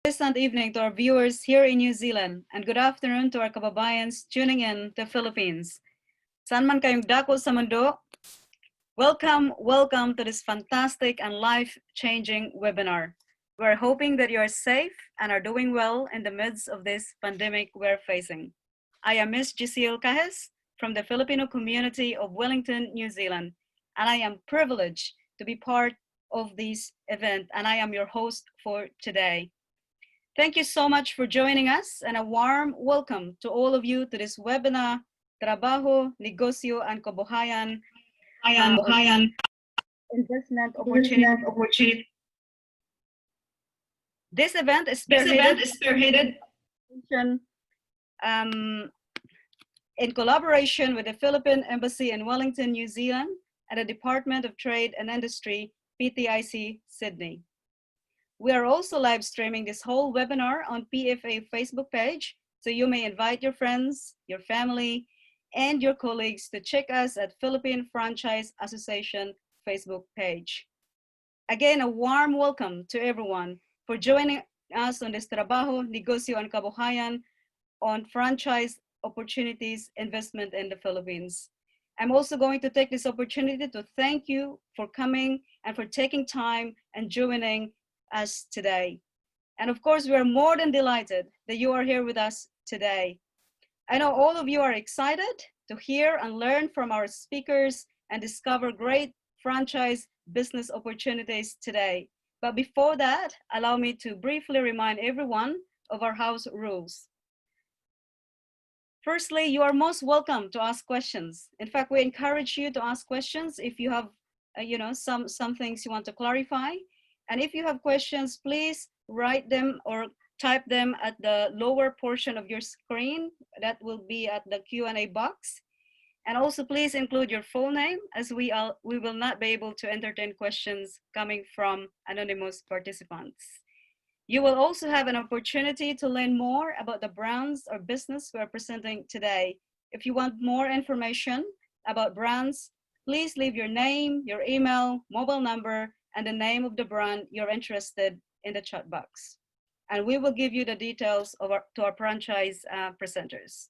Pleasant evening to our viewers here in New Zealand and good afternoon to our kababayans tuning in to Philippines. Saan man kayong dako sa mundo, welcome to this fantastic and life-changing webinar. We're hoping that you are safe and are doing well in the midst of this pandemic we're facing. I am Miss Giselle Cajes from the Filipino community of Wellington, New Zealand, and I am privileged to be part of this event, and I am your host for today. Thank you so much for joining us, and a warm welcome to all of you to this webinar, Trabaho, Negosyo, and Kabuhayan Investment Opportunity. This event is spearheaded in collaboration with the Philippine Embassy in Wellington, New Zealand, and the Department of Trade and Industry, PTIC, Sydney. We are also live streaming this whole webinar on PFA Facebook page, so you may invite your friends, your family, and your colleagues to check us at Philippine Franchise Association Facebook page. Again, a warm welcome to everyone for joining us on this Trabaho, Negosyo, and Kabuhayan on franchise opportunities investment in the Philippines. I'm also going to take this opportunity to thank you for coming and for taking time and joining us today. And of course, we are more than delighted that you are here with us today. I know all of you are excited to hear and learn from our speakers and discover great franchise business opportunities today. But before that, allow me to briefly remind everyone of our house rules. Firstly, you are most welcome to ask questions. In fact, we encourage you to ask questions if you have some things you want to clarify. And if you have questions, please write them or type them at the lower portion of your screen. That will be at the Q&A box. And also please include your full name, as we will not be able to entertain questions coming from anonymous participants. You will also have an opportunity to learn more about the brands or business we are presenting today. If you want more information about brands, please leave your name, your email, mobile number, and the name of the brand you're interested in the chat box. And we will give you the details to our franchise presenters.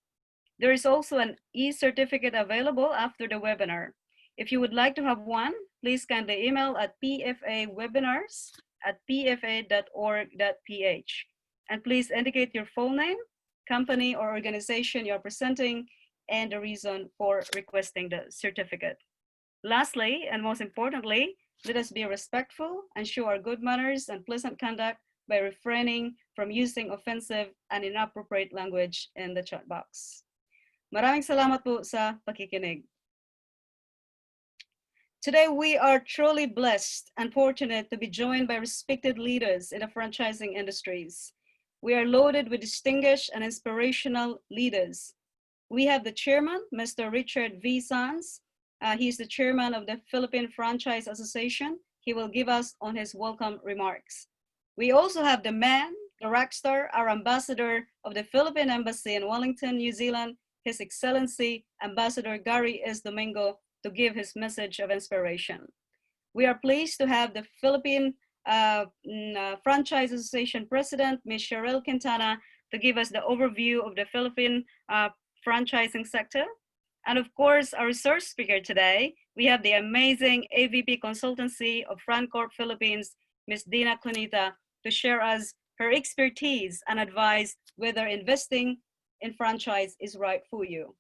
There is also an e-certificate available after the webinar. If you would like to have one, please kindly email at pfawebinars@pfa.org.ph. And please indicate your full name, company or organization you're presenting, and the reason for requesting the certificate. Lastly, and most importantly, let us be respectful and show our good manners and pleasant conduct by refraining from using offensive and inappropriate language in the chat box. Maraming salamat po sa pakikinig. Today, we are truly blessed and fortunate to be joined by respected leaders in the franchising industries. We are loaded with distinguished and inspirational leaders. We have the chairman, Mr. Richard V. Sanz. He's the chairman of the Philippine Franchise Association. He will give us on his welcome remarks. We also have the man, the rock star, our ambassador of the Philippine Embassy in Wellington, New Zealand, His Excellency Ambassador Gary S. Domingo, to give his message of inspiration. We are pleased to have the Philippine Franchise Association President, Ms. Cheryl Quintana, to give us the overview of the Philippine franchising sector. And of course, our resource speaker today, we have the amazing AVP Consultancy of FranCorp Philippines, Ms. Dina Cunita, to share us her expertise and advise whether investing in franchise is right for you.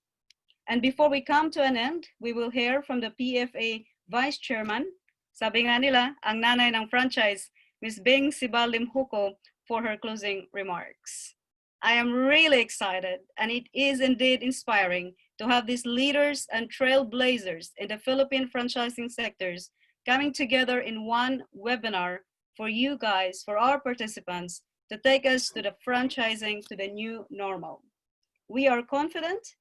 And before we come to an end, we will hear from the PFA Vice Chairman, sabi nga nila, ang nanay ng franchise, Ms. Bing Sibal Limhuko, for her closing remarks. I am really excited, and it is indeed inspiring to have these leaders and trailblazers in the Philippine franchising sectors coming together in one webinar for you guys, for our participants, to take us to the franchising to the new normal. We are confident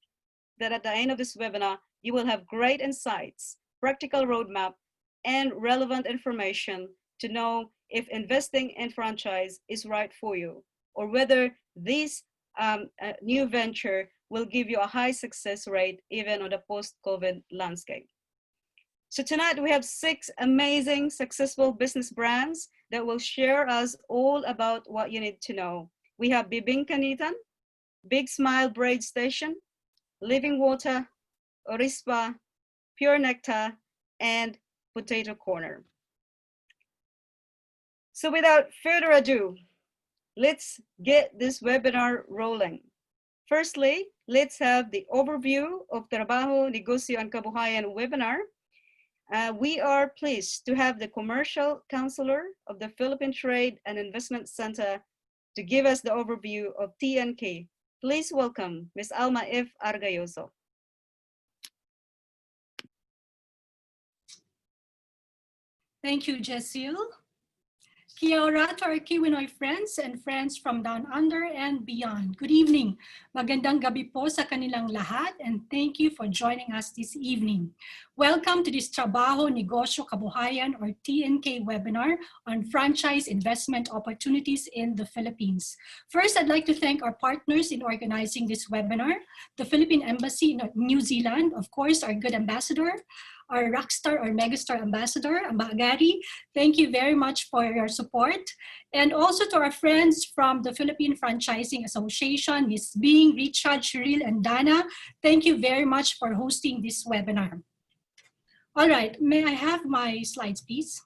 that at the end of this webinar, you will have great insights, practical roadmap, and relevant information to know if investing in franchise is right for you, or whether this new venture will give you a high success rate even on the post-COVID landscape. So tonight we have 6 amazing, successful business brands that will share us all about what you need to know. We have BIBINOKINITAN, Big Smile Braid Station, Living Water, Orispa, Pure Nectar, and Potato Corner. So without further ado, let's get this webinar rolling. Firstly, let's have the overview of Trabaho, Negosyo, and Kabuhayan webinar. We are pleased to have the Commercial Counselor of the Philippine Trade and Investment Center to give us the overview of TNK. Please welcome Ms. Alma F. Argayoso. Thank you, Jessiel. Kia ora to our Kiwinoy friends and friends from down under and beyond. Good evening. Magandang gabi po sa kanilang lahat, and thank you for joining us this evening. Welcome to this Trabaho, Negosyo, Kabuhayan or TNK webinar on franchise investment opportunities in the Philippines. First, I'd like to thank our partners in organizing this webinar, the Philippine Embassy in New Zealand, of course, our good ambassador, our rockstar or megastar ambassador, Amba Agari. Thank you very much for your support. And also to our friends from the Philippine Franchising Association, Ms. Bing, Richard, Cheryl, and Dana. Thank you very much for hosting this webinar. All right, may I have my slides, please?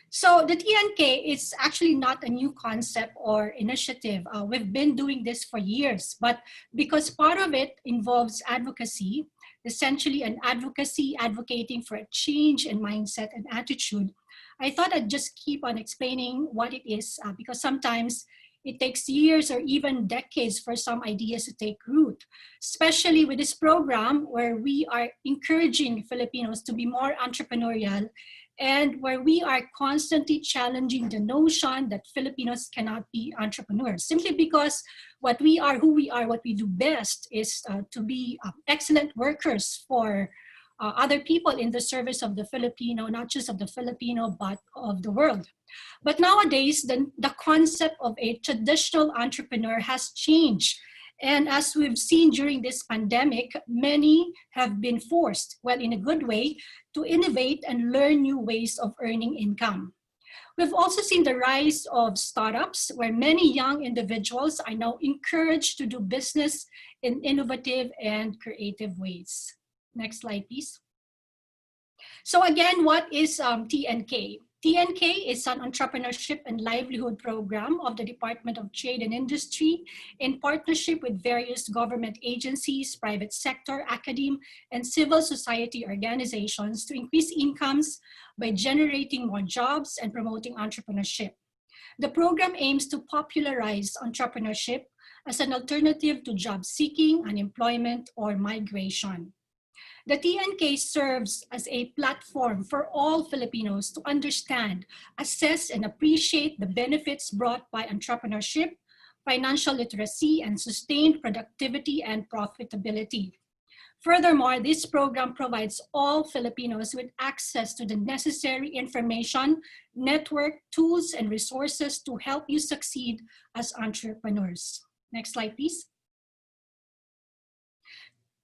So the TNK is actually not a new concept or initiative. We've been doing this for years, but because part of it involves advocacy, essentially an advocacy advocating for a change in mindset and attitude, I thought I'd just keep on explaining what it is because sometimes it takes years or even decades for some ideas to take root, especially with this program where we are encouraging Filipinos to be more entrepreneurial and where we are constantly challenging the notion that Filipinos cannot be entrepreneurs simply because what we are, who we are, what we do best is to be excellent workers for other people in the service of the Filipino, not just of the Filipino, but of the world. But nowadays, the concept of a traditional entrepreneur has changed. And as we've seen during this pandemic, many have been forced, well, in a good way, to innovate and learn new ways of earning income. We've also seen the rise of startups where many young individuals are now encouraged to do business in innovative and creative ways. Next slide, please. So again, what is TNK? TNK is an entrepreneurship and livelihood program of the Department of Trade and Industry in partnership with various government agencies, private sector, academe, and civil society organizations to increase incomes by generating more jobs and promoting entrepreneurship. The program aims to popularize entrepreneurship as an alternative to job seeking, unemployment, or migration. The TNK serves as a platform for all Filipinos to understand, assess, and appreciate the benefits brought by entrepreneurship, financial literacy, and sustained productivity and profitability. Furthermore, this program provides all Filipinos with access to the necessary information, network, tools, and resources to help you succeed as entrepreneurs. Next slide, please.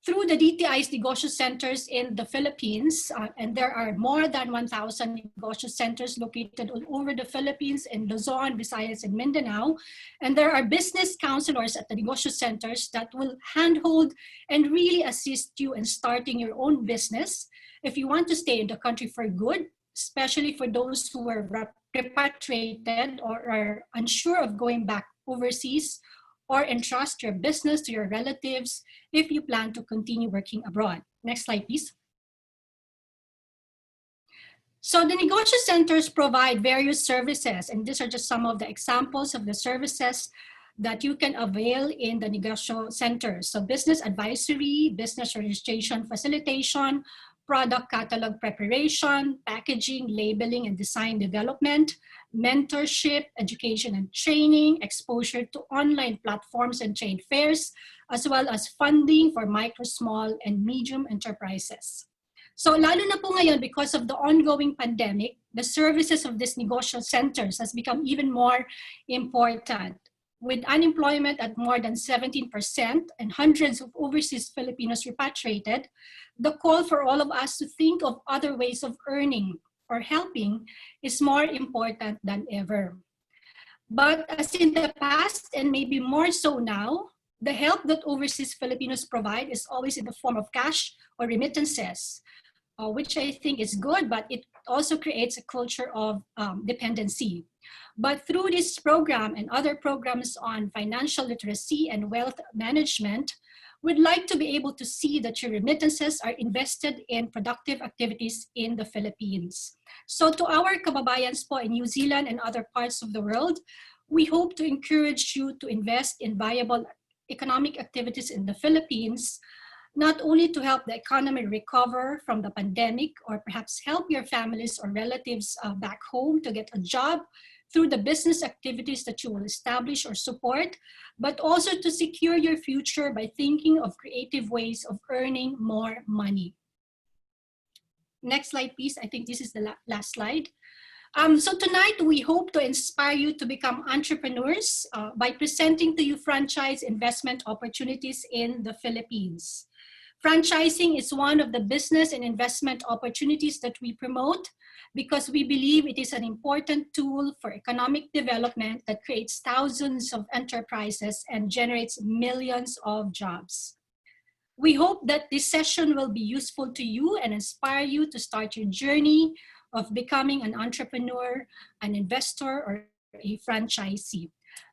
Through the DTI's Negosyo Centers in the Philippines, and there are more than 1,000 Negosyo Centers located all over the Philippines in Luzon, Visayas, and Mindanao. And there are business counselors at the Negosyo Centers that will handhold and really assist you in starting your own business. If you want to stay in the country for good, especially for those who are repatriated or are unsure of going back overseas, or entrust your business to your relatives if you plan to continue working abroad. Next slide, please. So the Negosyo Centers provide various services, and these are just some of the examples of the services that you can avail in the Negosyo Centers. So business advisory, business registration facilitation, product catalog preparation, packaging, labeling, and design development, mentorship, education and training, exposure to online platforms and trade fairs, as well as funding for micro, small, and medium enterprises. So lalo na po ngayon, because of the ongoing pandemic, the services of these Negosyo Centers has become even more important. With unemployment at more than 17% and hundreds of overseas Filipinos repatriated, the call for all of us to think of other ways of earning or helping is more important than ever. But as in the past, and maybe more so now, the help that overseas Filipinos provide is always in the form of cash or remittances, which I think is good, but it also creates a culture of dependency. But through this program and other programs on financial literacy and wealth management, we'd like to be able to see that your remittances are invested in productive activities in the Philippines. So to our kababayans po in New Zealand and other parts of the world, we hope to encourage you to invest in viable economic activities in the Philippines, not only to help the economy recover from the pandemic or perhaps help your families or relatives back home to get a job through the business activities that you will establish or support, but also to secure your future by thinking of creative ways of earning more money. Next slide, please. I think this is the last slide. So tonight, we hope to inspire you to become entrepreneurs by presenting to you franchise investment opportunities in the Philippines. Franchising is one of the business and investment opportunities that we promote because we believe it is an important tool for economic development that creates thousands of enterprises and generates millions of jobs. We hope that this session will be useful to you and inspire you to start your journey of becoming an entrepreneur, an investor, or a franchisee.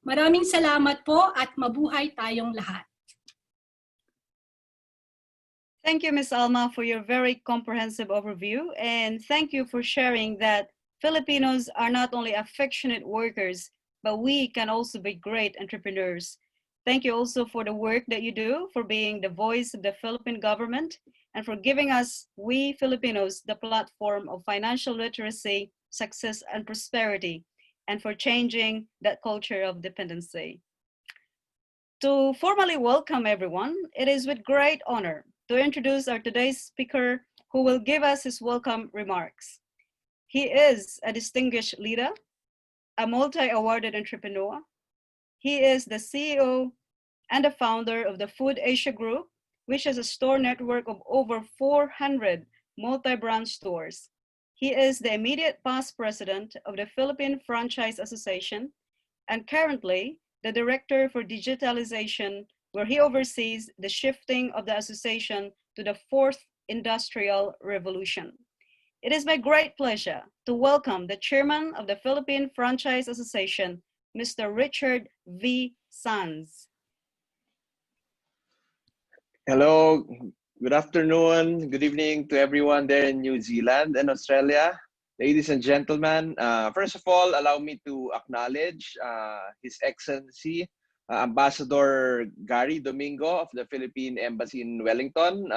Maraming salamat po at mabuhay tayong lahat. Thank you, Ms. Alma, for your very comprehensive overview. And thank you for sharing that Filipinos are not only affectionate workers, but we can also be great entrepreneurs. Thank you also for the work that you do, for being the voice of the Philippine government, and for giving us, we Filipinos, the platform of financial literacy, success, and prosperity, and for changing that culture of dependency. To formally welcome everyone, it is with great honor to introduce our today's speaker who will give us his welcome remarks. He is a distinguished leader, a multi-awarded entrepreneur. He is the CEO and the founder of the Food Asia Group, which has a store network of over 400 multi-brand stores. He is the immediate past president of the Philippine Franchise Association and currently the director for digitalization, where he oversees the shifting of the association to the fourth industrial revolution. It is my great pleasure to welcome the chairman of the Philippine Franchise Association, Mr. Richard V. Sanz. Hello, good afternoon, good evening to everyone there in New Zealand and Australia. Ladies and gentlemen, first of all, allow me to acknowledge His Excellency Ambassador Gary Domingo of the Philippine Embassy in Wellington.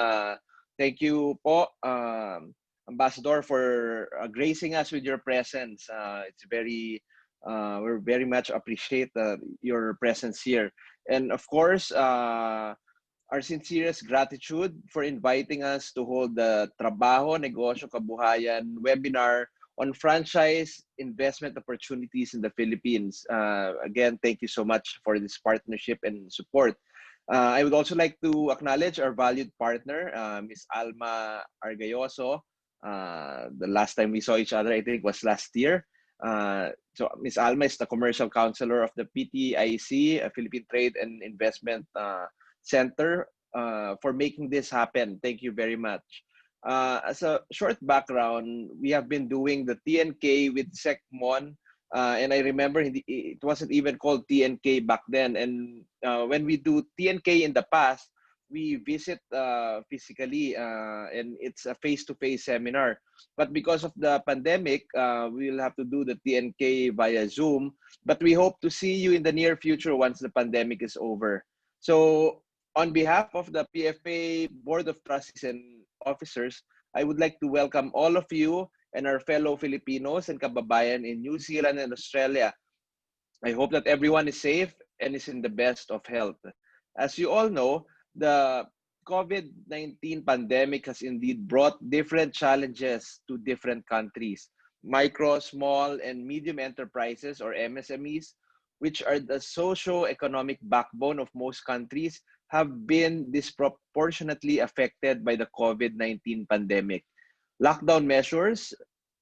Thank you po, Ambassador, for gracing us with your presence. We're very much appreciate your presence here. And of course, our sincerest gratitude for inviting us to hold the Trabaho, Negosyo, Kabuhayan webinar on franchise investment opportunities in the Philippines. Again, thank you so much for this partnership and support. I would also like to acknowledge our valued partner, Ms. Alma Argayoso. The last time we saw each other, I think, was last year. So Ms. Alma is the commercial counselor of the PTIC, Philippine Trade and Investment Center, for making this happen. Thank you very much. As a short background, we have been doing the TNK with SecMon, and I remember it wasn't even called TNK back then. And when we do TNK in the past, we visit physically, and it's a face-to-face seminar. But because of the pandemic, we'll have to do the TNK via Zoom. But we hope to see you in the near future once the pandemic is over. So on behalf of the PFA Board of Trustees and Officers, I would like to welcome all of you and our fellow Filipinos and kababayan in New Zealand and Australia. I hope that everyone is safe and is in the best of health. As you all know, the COVID-19 pandemic has indeed brought different challenges to different countries. Micro, small, and medium enterprises, or MSMEs, which are the socio-economic backbone of most countries, have been disproportionately affected by the COVID-19 pandemic. Lockdown measures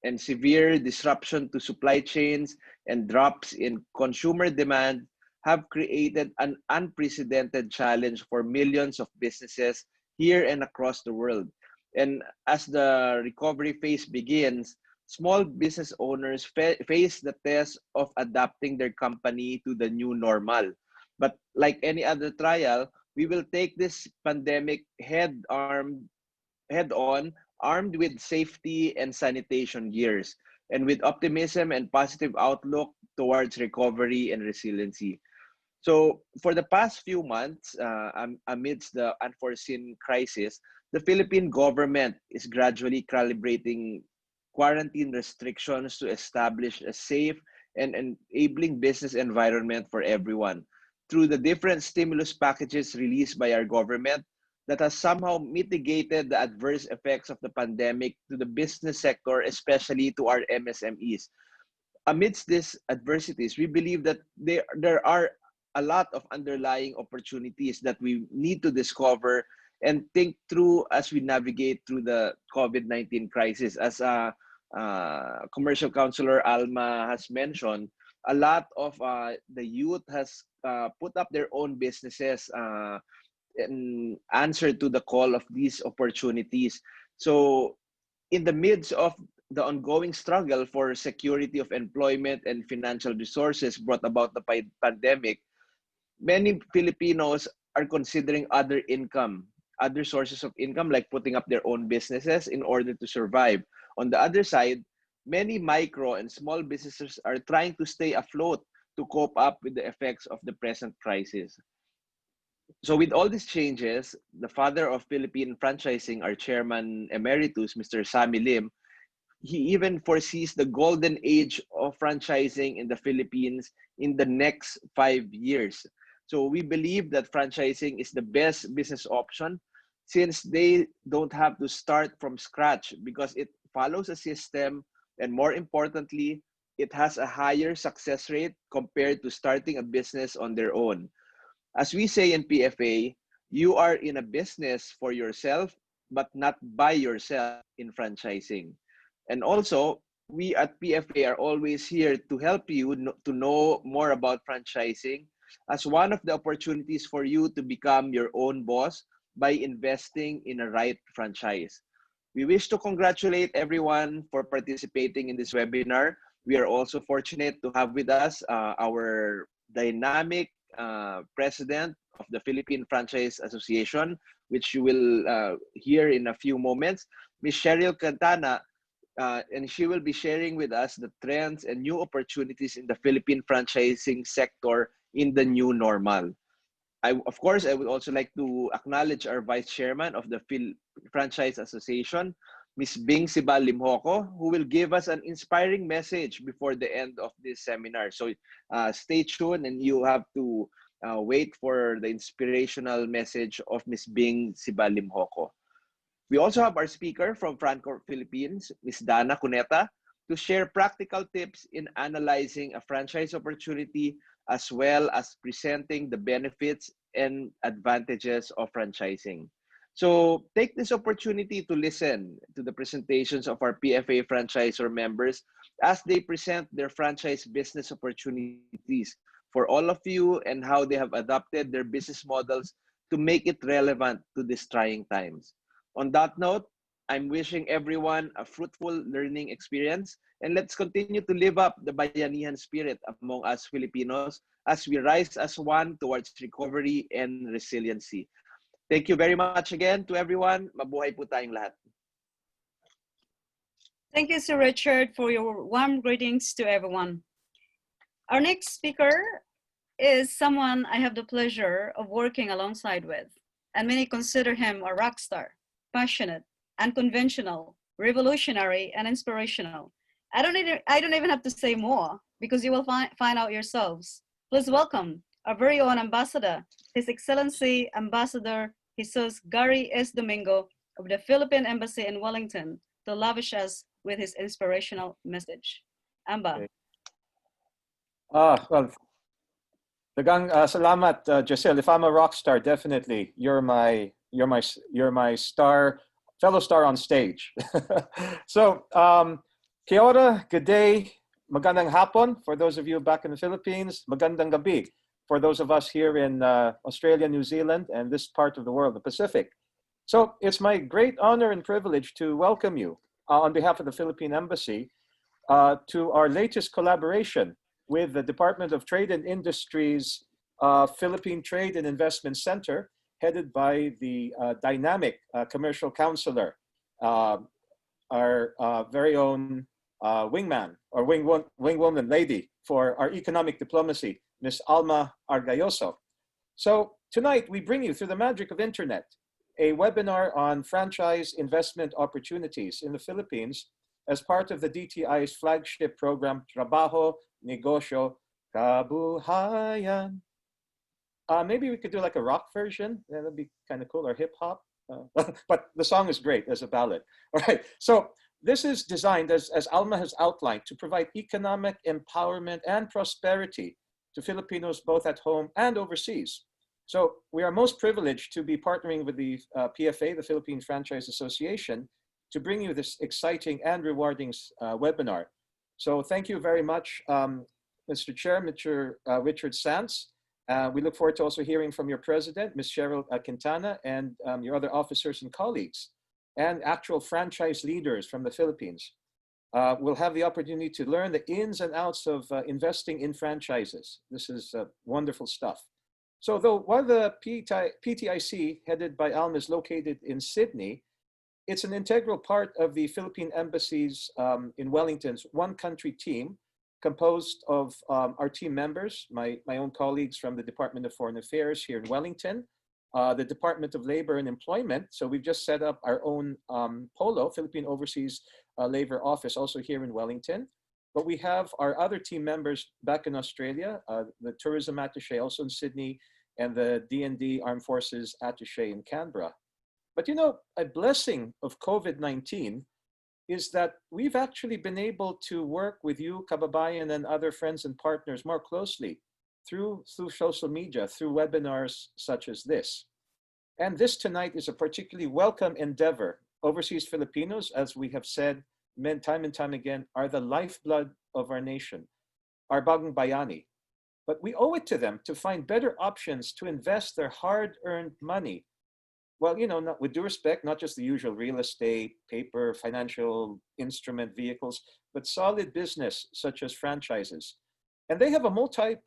and severe disruption to supply chains and drops in consumer demand have created an unprecedented challenge for millions of businesses here and across the world. And as the recovery phase begins, small business owners face the test of adapting their company to the new normal. But like any other trial, we will take this pandemic head on, armed with safety and sanitation gears, and with optimism and positive outlook towards recovery and resiliency. So, for the past few months, amidst the unforeseen crisis, the Philippine government is gradually calibrating quarantine restrictions to establish a safe and enabling business environment for everyone. Through the different stimulus packages released by our government, that has somehow mitigated the adverse effects of the pandemic to the business sector, especially to our MSMEs. Amidst these adversities, we believe that there are a lot of underlying opportunities that we need to discover and think through as we navigate through the COVID-19 crisis. As commercial counselor Alma has mentioned, a lot of the youth has put up their own businesses in answer to the call of these opportunities. So, in the midst of the ongoing struggle for security of employment and financial resources brought about the pandemic, many Filipinos are considering other sources of income, like putting up their own businesses in order to survive. On the other side, many micro and small businesses are trying to stay afloat to cope up with the effects of the present crisis. So with all these changes, the father of Philippine franchising, our chairman emeritus, Mr. Sammy Lim, he even foresees the golden age of franchising in the Philippines in the next 5 years. So we believe that franchising is the best business option since they don't have to start from scratch because it follows a system, and more importantly, it has a higher success rate compared to starting a business on their own. As we say in PFA, you are in a business for yourself, but not by yourself in franchising. And also, we at PFA are always here to help you to know more about franchising as one of the opportunities for you to become your own boss by investing in a right franchise. We wish to congratulate everyone for participating in this webinar. We are also fortunate to have with us our dynamic president of the Philippine Franchise Association, which you will hear in a few moments, Ms. Cheryl Cantana, and she will be sharing with us the trends and new opportunities in the Philippine franchising sector in the new normal. Of course, I would also like to acknowledge our Vice Chairman of the Franchise Association, Ms. Bing Sibal Limhoco, who will give us an inspiring message before the end of this seminar. So stay tuned, and you have to wait for the inspirational message of Ms. Bing Sibal Limhoco. We also have our speaker from Franco Philippines, Ms. Dana Cuneta, to share practical tips in analyzing a franchise opportunity as well as presenting the benefits and advantages of franchising. So take this opportunity to listen to the presentations of our PFA franchisor members as they present their franchise business opportunities for all of you and how they have adapted their business models to make it relevant to these trying times. On that note, I'm wishing everyone a fruitful learning experience, and let's continue to live up the bayanihan spirit among us Filipinos as we rise as one towards recovery and resiliency. Thank you very much again to everyone. Mabuhay po tayong lahat. Thank you, Sir Richard, for your warm greetings to everyone. Our next speaker is someone I have the pleasure of working alongside with, and many consider him a rock star, passionate, unconventional, revolutionary, and inspirational. I don't even have to say more because you will find out yourselves. Please welcome our very own ambassador, His Excellency Ambassador Jesus Gary S. Domingo of the Philippine Embassy in Wellington to lavish us with his inspirational message. Amba. Okay. Well, Dagang salamat, Giselle. If I'm a rock star, definitely you're my star, fellow star on stage. So, kia ora, good day, magandang hapon for those of you back in the Philippines, magandang gabi for those of us here in Australia, New Zealand, and this part of the world, the Pacific. So it's my great honor and privilege to welcome you on behalf of the Philippine Embassy to our latest collaboration with the Department of Trade and Industry's Philippine Trade and Investment Center, headed by the dynamic commercial counselor, our very own wingman or wingwoman lady for our economic diplomacy, Ms. Alma Argayoso. So tonight we bring you, through the magic of internet, a webinar on franchise investment opportunities in the Philippines as part of the DTI's flagship program, Trabaho, Negosyo, Kabuhayan. Maybe we could do like a rock version. That'd be kind of cool, or hip hop. But the song is great as a ballad. All right. So this is designed, as Alma has outlined, to provide economic empowerment and prosperity to Filipinos both at home and overseas. So we are most privileged to be partnering with the PFA, the Philippine Franchise Association, to bring you this exciting and rewarding webinar. So thank you very much, Mr. Chair, Mr. Richard Sanz. We look forward to also hearing from your president, Ms. Cheryl Quintana, and your other officers and colleagues, and actual franchise leaders from the Philippines. We'll have the opportunity to learn the ins and outs of investing in franchises. This is wonderful stuff. So while the PTIC, headed by Alma, is located in Sydney, it's an integral part of the Philippine Embassy's in Wellington's one country team, composed of our team members, my own colleagues from the Department of Foreign Affairs here in Wellington, the Department of Labor and Employment. So we've just set up our own POLO, Philippine Overseas Labor Office, also here in Wellington. But we have our other team members back in Australia, the Tourism Attaché also in Sydney, and the D&D Armed Forces Attaché in Canberra. But you know, a blessing of COVID-19 is that we've actually been able to work with you, Kabuhayan, and other friends and partners more closely through social media, through webinars such as this. And this tonight is a particularly welcome endeavor. Overseas Filipinos, as we have said time and time again, are the lifeblood of our nation, our bagong bayani. But we owe it to them to find better options to invest their hard-earned money. Well, you know, with due respect, not just the usual real estate, paper, financial instrument vehicles, but solid business such as franchises. And they have a multiplier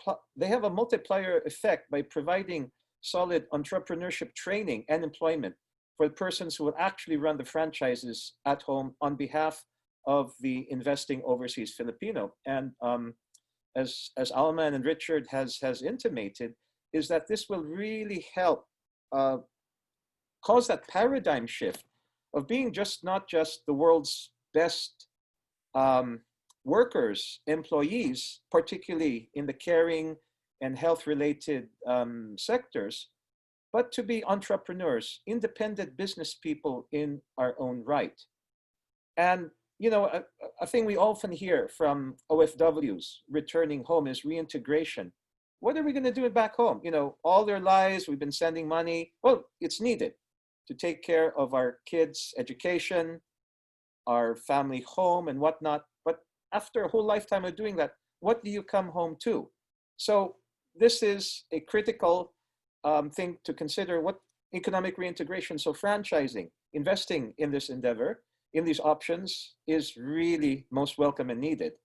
effect by providing solid entrepreneurship training and employment for the persons who will actually run the franchises at home on behalf of the investing overseas Filipino. And as Alma and Richard has intimated, is that this will really help cause that paradigm shift of being not just the world's best workers, employees, particularly in the caring and health-related sectors, but to be entrepreneurs, independent business people in our own right. And you know, a thing we often hear from OFWs returning home is reintegration. What are we going to do back home? You know, all their lives we've been sending money. Well, it's needed to take care of our kids' education, our family home and whatnot. But after a whole lifetime of doing that, what do you come home to? So this is a critical thing to consider. What economic reintegration, so franchising, investing in this endeavor, in these options is really most welcome and needed.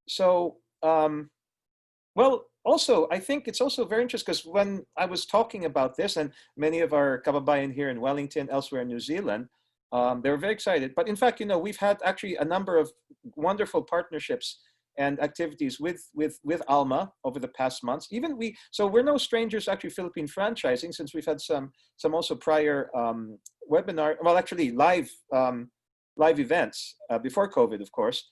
So, well, also, I think it's also very interesting because when I was talking about this, and many of our kababayan here in Wellington, elsewhere in New Zealand, they were very excited. But in fact, you know, we've had actually a number of wonderful partnerships and activities with Alma over the past months. So we're no strangers to actually Philippine franchising, since we've had some also prior webinar, well, actually live events before COVID, of course.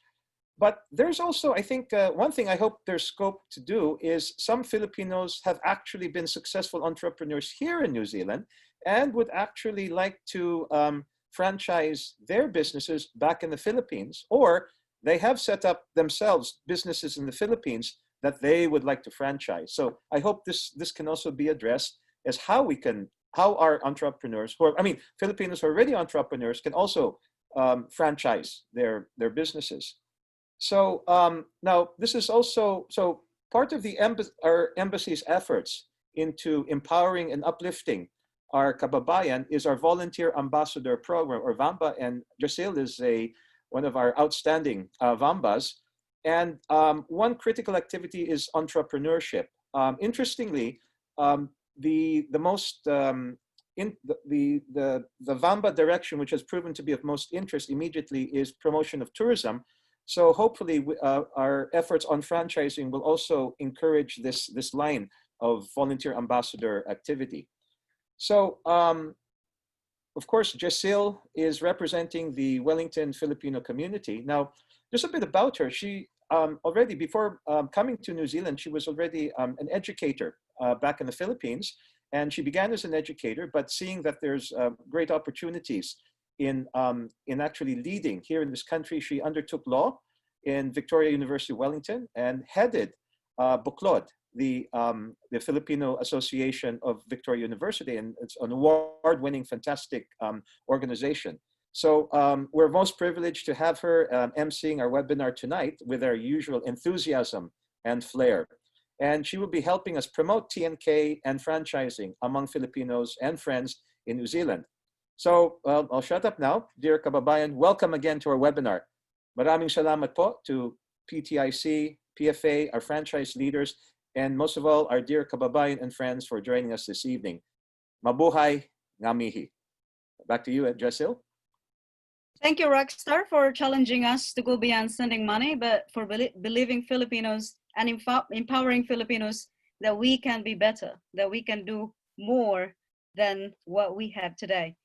But there's also, I think, one thing I hope there's scope to do is some Filipinos have actually been successful entrepreneurs here in New Zealand and would actually like to franchise their businesses back in the Philippines, or they have set up themselves businesses in the Philippines that they would like to franchise. So I hope this can also be addressed as how our entrepreneurs, Filipinos who are already entrepreneurs, can also franchise their businesses. So now this is also part of our embassy's efforts into empowering and uplifting our kababayan is our volunteer ambassador program, or VAMBA, and Josil is one of our outstanding VAMBAs. And one critical activity is entrepreneurship. Interestingly, the VAMBA direction, which has proven to be of most interest immediately, is promotion of tourism. So hopefully our efforts on franchising will also encourage this line of volunteer ambassador activity. So of course, Josil is representing the Wellington Filipino community. Now, just a bit about her. She already, before coming to New Zealand, she was already an educator back in the Philippines. And she began as an educator, but seeing that there's great opportunities in actually leading here in this country, she undertook law in Victoria University, Wellington, and headed Buklod, the Filipino Association of Victoria University, and it's an award-winning, fantastic organization. So we're most privileged to have her emceeing our webinar tonight with our usual enthusiasm and flair. And she will be helping us promote TNK and franchising among Filipinos and friends in New Zealand. So I'll shut up now. Dear kababayan, welcome again to our webinar. Maraming salamat po to PTIC, PFA, our franchise leaders, and most of all, our dear kababayan and friends for joining us this evening. Mabuhay, ngamihi. Back to you, Josil. Thank you, Rockstar, for challenging us to go beyond sending money, but for believing Filipinos and empowering Filipinos that we can be better, that we can do more than what we have today.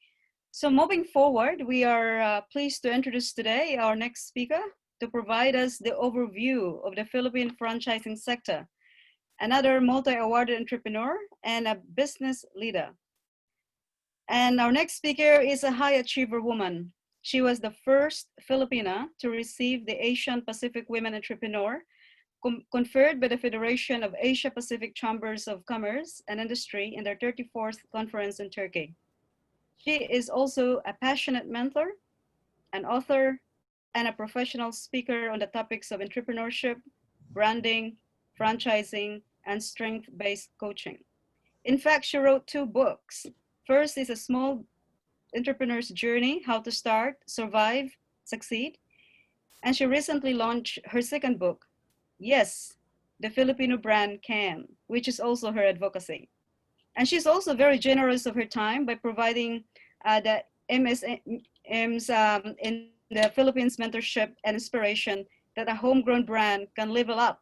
So moving forward, we are pleased to introduce today our next speaker to provide us the overview of the Philippine franchising sector, another multi-awarded entrepreneur and a business leader. And our next speaker is a high achiever woman. She was the first Filipina to receive the Asian Pacific Women Entrepreneur conferred by the Federation of Asia Pacific Chambers of Commerce and Industry in their 34th conference in Turkey. She is also a passionate mentor, an author, and a professional speaker on the topics of entrepreneurship, branding, franchising, and strength-based coaching. In fact, she wrote 2 books. First is A Small Entrepreneur's Journey, How to Start, Survive, Succeed. And she recently launched her second book, Yes, the Filipino Brand Can, which is also her advocacy. And she's also very generous of her time by providing the MSMs in the Philippines mentorship and inspiration that a homegrown brand can level up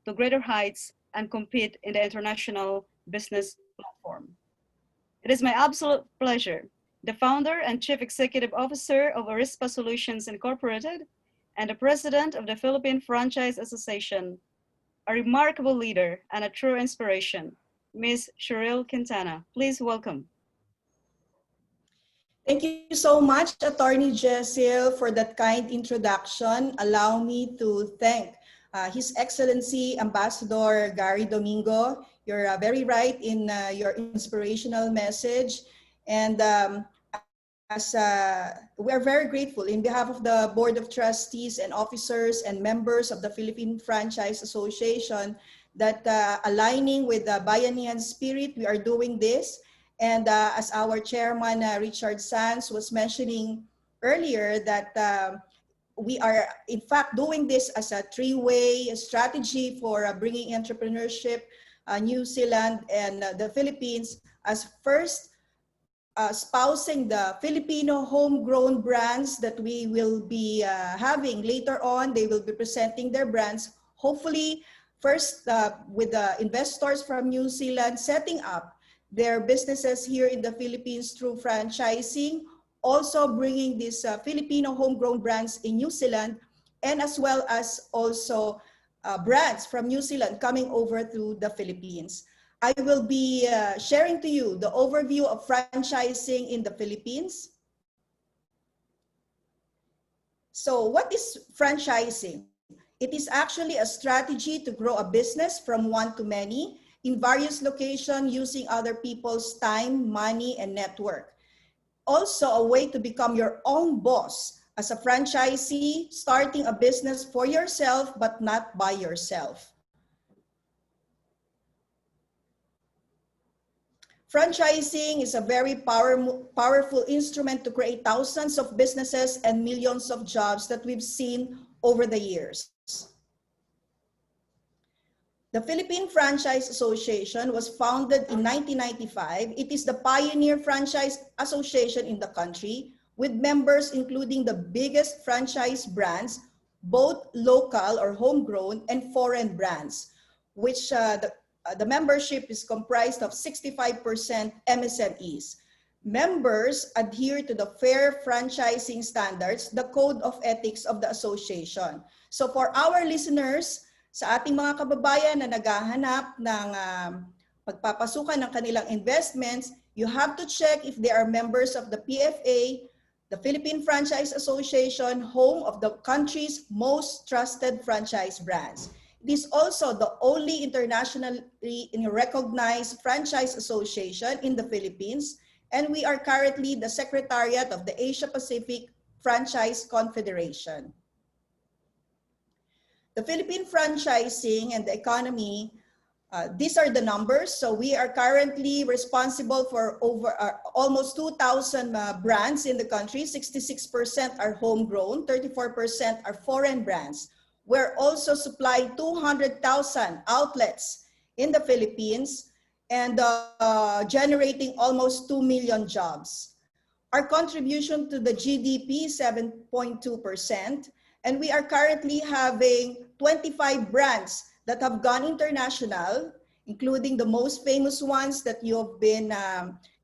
to greater heights and compete in the international business platform. It is my absolute pleasure, the founder and chief executive officer of Arispa Solutions Incorporated and the president of the Philippine Franchise Association, a remarkable leader and a true inspiration, Ms. Cheryl Quintana. Please welcome. Thank you so much, Attorney Josil, for that kind introduction. Allow me to thank His Excellency Ambassador Gary Domingo. You're very right in your inspirational message. And we're very grateful in behalf of the Board of Trustees and officers and members of the Philippine Franchise Association that aligning with the Bayanihan spirit, we are doing this. And as our chairman, Richard Sanz, was mentioning earlier, that we are in fact doing this as a 3-way strategy for bringing entrepreneurship, New Zealand and the Philippines, as first espousing the Filipino homegrown brands that we will be having later on. They will be presenting their brands, hopefully first with the investors from New Zealand setting up their businesses here in the Philippines through franchising, also bringing these Filipino homegrown brands in New Zealand, and as well as also brands from New Zealand coming over to the Philippines. I will be sharing to you the overview of franchising in the Philippines. So what is franchising? It is actually a strategy to grow a business from one to many in various locations using other people's time, money, and network. Also a way to become your own boss as a franchisee, starting a business for yourself but not by yourself. Franchising is a very powerful instrument to create thousands of businesses and millions of jobs that we've seen over the years. The Philippine Franchise Association was founded in 1995. It is the pioneer franchise association in the country, with members including the biggest franchise brands, both local or homegrown and foreign brands, which the membership is comprised of 65% MSMEs. Members adhere to the fair franchising standards, the code of ethics of the association. So for our listeners, sa ating mga kababayan na naghahanap ng pagpapasukan ng kanilang investments, you have to check if they are members of the PFA, the Philippine Franchise Association, home of the country's most trusted franchise brands. It is also the only internationally recognized franchise association in the Philippines, and we are currently the Secretariat of the Asia Pacific Franchise Confederation. The Philippine franchising and the economy, these are the numbers. So we are currently responsible for over almost 2,000 brands in the country. 66% are homegrown, 34% are foreign brands. We're also supplying 200,000 outlets in the Philippines and generating almost 2 million jobs. Our contribution to the GDP is 7.2%. And we are currently having 25 brands that have gone international, including the most famous ones that you have been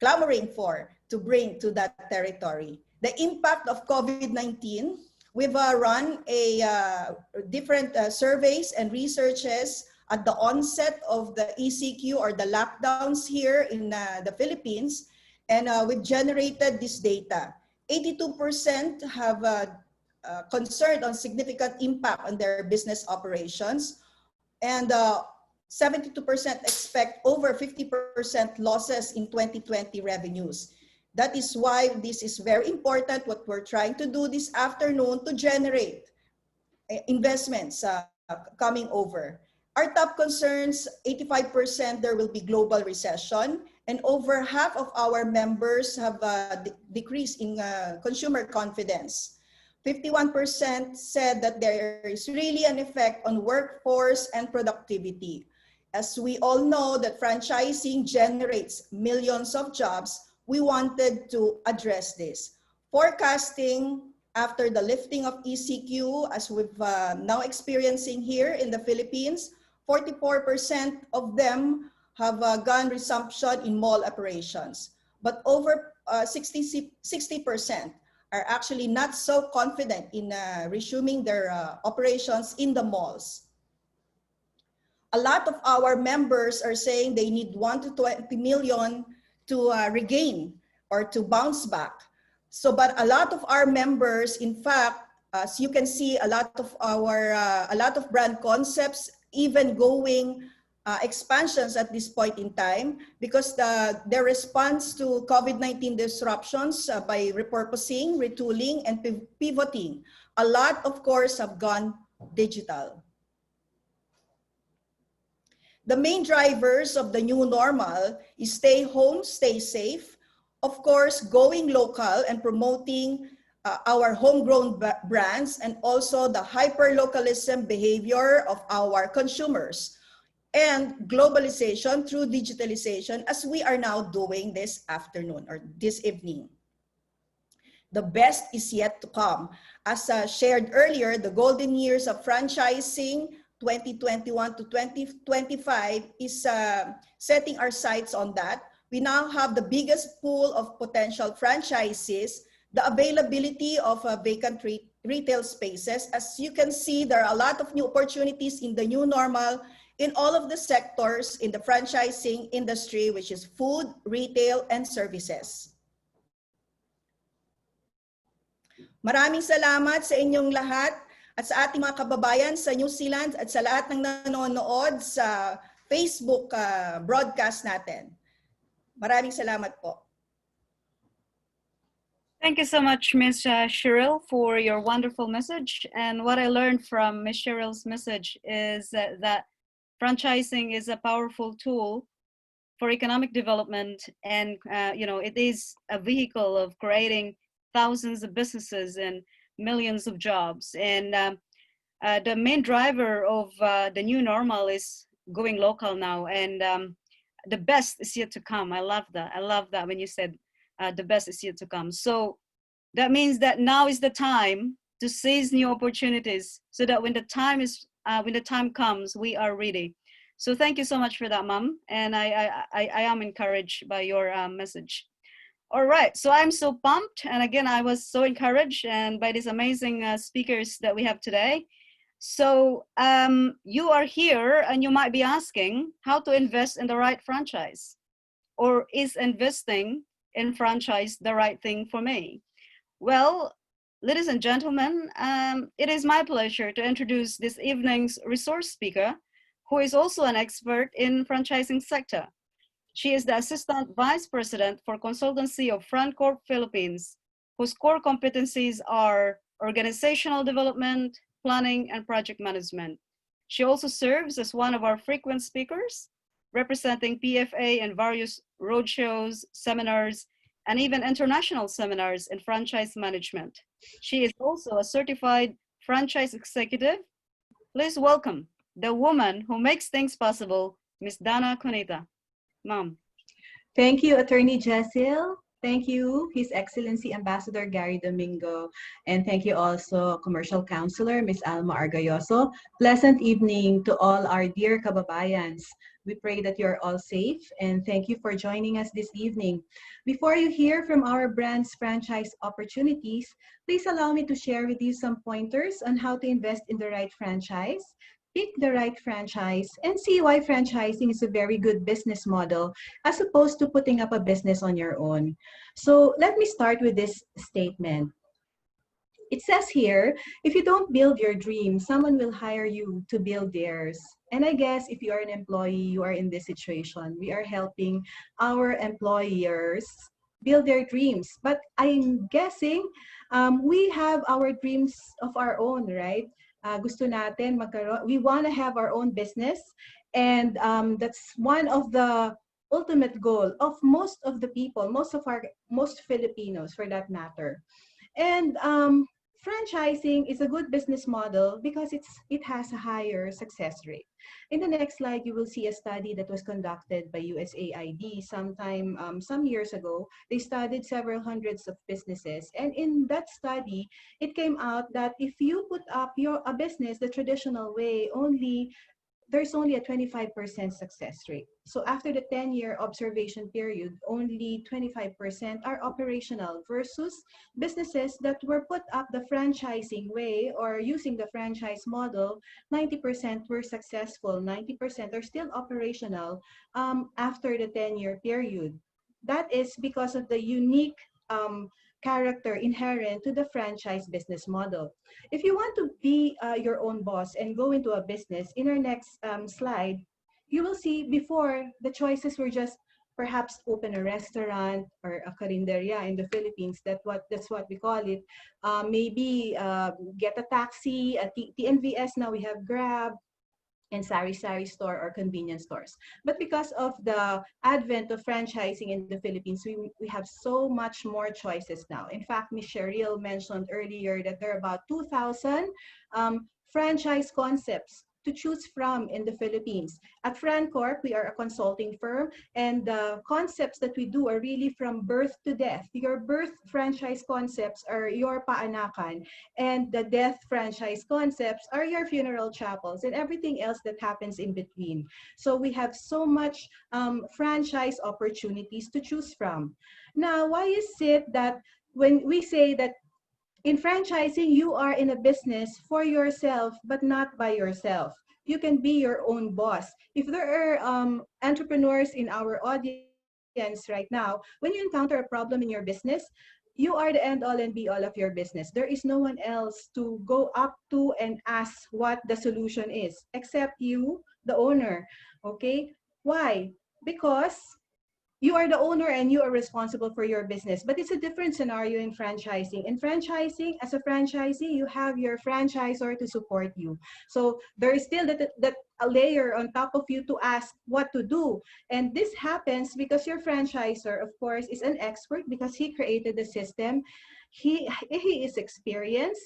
clamoring for to bring to that territory. The impact of COVID-19, we've run different surveys and researches at the onset of the ECQ or the lockdowns here in the Philippines, and we've generated this data. 82% have concerned on significant impact on their business operations, and 72% expect over 50% losses in 2020 revenues. That is why this is very important, what we're trying to do this afternoon to generate investments coming over. Our top concerns, 85% there will be global recession, and over half of our members have decreased in consumer confidence. 51% said that there is really an effect on workforce and productivity. As we all know that franchising generates millions of jobs, we wanted to address this. Forecasting after the lifting of ECQ, as we've now experiencing here in the Philippines, 44% of them have gone resumption in mall operations, but over 60% are actually not so confident in resuming their operations in the malls. A lot of our members are saying they need 1 to 20 million to regain or to bounce back. So, but a lot of our members, in fact, as you can see, a lot of brand concepts even going expansions at this point in time, because their response to COVID-19 disruptions by repurposing, retooling, and pivoting, a lot, of course, have gone digital. The main drivers of the new normal is stay home, stay safe, of course, going local and promoting our homegrown brands, and also the hyper-localism behavior of our consumers, and globalization through digitalization, as we are now doing this afternoon or this evening. The best is yet to come. As shared earlier, the golden years of franchising, 2021 to 2025, is setting our sights on that. We now have the biggest pool of potential franchises, the availability of vacant retail spaces. As you can see, there are a lot of new opportunities in the new normal in all of the sectors in the franchising industry, which is food, retail, and services. Maraming salamat sa inyong lahat. at sa ating mga kababayan sa New Zealand at sa lahat ng nanonood sa Facebook broadcast natin. Maraming salamat po. Thank you so much, Ms. Cheryl, for your wonderful message. And what I learned from Ms. Cheryl's message is that franchising is a powerful tool for economic development, and it is a vehicle of creating thousands of businesses and millions of jobs. And the main driver of the new normal is going local now, and the best is yet to come. I love that. I love that when you said the best is yet to come. So that means that now is the time to seize new opportunities, so that when the time comes, we are ready. So thank you so much for that, Mom. And I am encouraged by your message. All right, so I'm so pumped. And again, I was so encouraged and by these amazing speakers that we have today. So you are here and you might be asking how to invest in the right franchise, or is investing in franchise the right thing for me? Well, ladies and gentlemen, it is my pleasure to introduce this evening's resource speaker, who is also an expert in franchising sector. She is the Assistant Vice President for Consultancy of FranCorp Philippines, whose core competencies are organizational development, planning, and project management. She also serves as one of our frequent speakers, representing PFA in various roadshows, seminars, and even international seminars in franchise management. She is also a certified franchise executive. Please welcome the woman who makes things possible, Ms. Dana Cunita. Ma'am. Thank you, Attorney Jessel. Thank you, His Excellency Ambassador Gary Domingo. And thank you also, Commercial Counselor, Ms. Alma Argayoso. Pleasant evening to all our dear kababayans. We pray that you're all safe, and thank you for joining us this evening. Before you hear from our brand's franchise opportunities, please allow me to share with you some pointers on how to invest in the right franchise, pick the right franchise, and see why franchising is a very good business model as opposed to putting up a business on your own. So let me start with this statement. It says here, if you don't build your dream, someone will hire you to build theirs. And I guess if you are an employee, you are in this situation. We are helping our employers build their dreams. But I'm guessing we have our dreams of our own, right? Gusto natin magkaroon, we want to have our own business, and that's one of the ultimate goal of most of the people, most Filipinos for that matter. And franchising is a good business model because it has a higher success rate. In the next slide, you will see a study that was conducted by USAID some years ago. They studied several hundreds of businesses, and in that study, it came out that if you put up a business the traditional way, there's only a 25% success rate. So after the 10-year observation period, only 25% are operational versus businesses that were put up the franchising way or using the franchise model, 90% were successful, 90% are still operational after the 10-year period. That is because of the unique character inherent to the franchise business model. If you want to be your own boss and go into a business, in our next slide, you will see before the choices were just perhaps open a restaurant or a carinderia in the Philippines. That's what we call it. Maybe get a taxi, a TNVS. Now we have Grab and sari-sari store or convenience stores. But because of the advent of franchising in the Philippines, we have so much more choices now. In fact, Ms. Cheryl mentioned earlier that there are about 2,000 franchise concepts to choose from in the Philippines. At FranCorp, we are a consulting firm, and the concepts that we do are really from birth to death. Your birth franchise concepts are your paanakan, and the death franchise concepts are your funeral chapels and everything else that happens in between. So we have so much franchise opportunities to choose from. Now, why is it that when we say that in franchising, you are in a business for yourself, but not by yourself? You can be your own boss. If there are entrepreneurs in our audience right now, when you encounter a problem in your business, you are the end all and be all of your business. There is no one else to go up to and ask what the solution is except you, the owner. Okay? Why? Because you are the owner and you are responsible for your business. But it's a different scenario in franchising. In franchising, as a franchisee, you have your franchisor to support you. So there is still that a layer on top of you to ask what to do. And this happens because your franchisor, of course, is an expert because he created the system. He is experienced.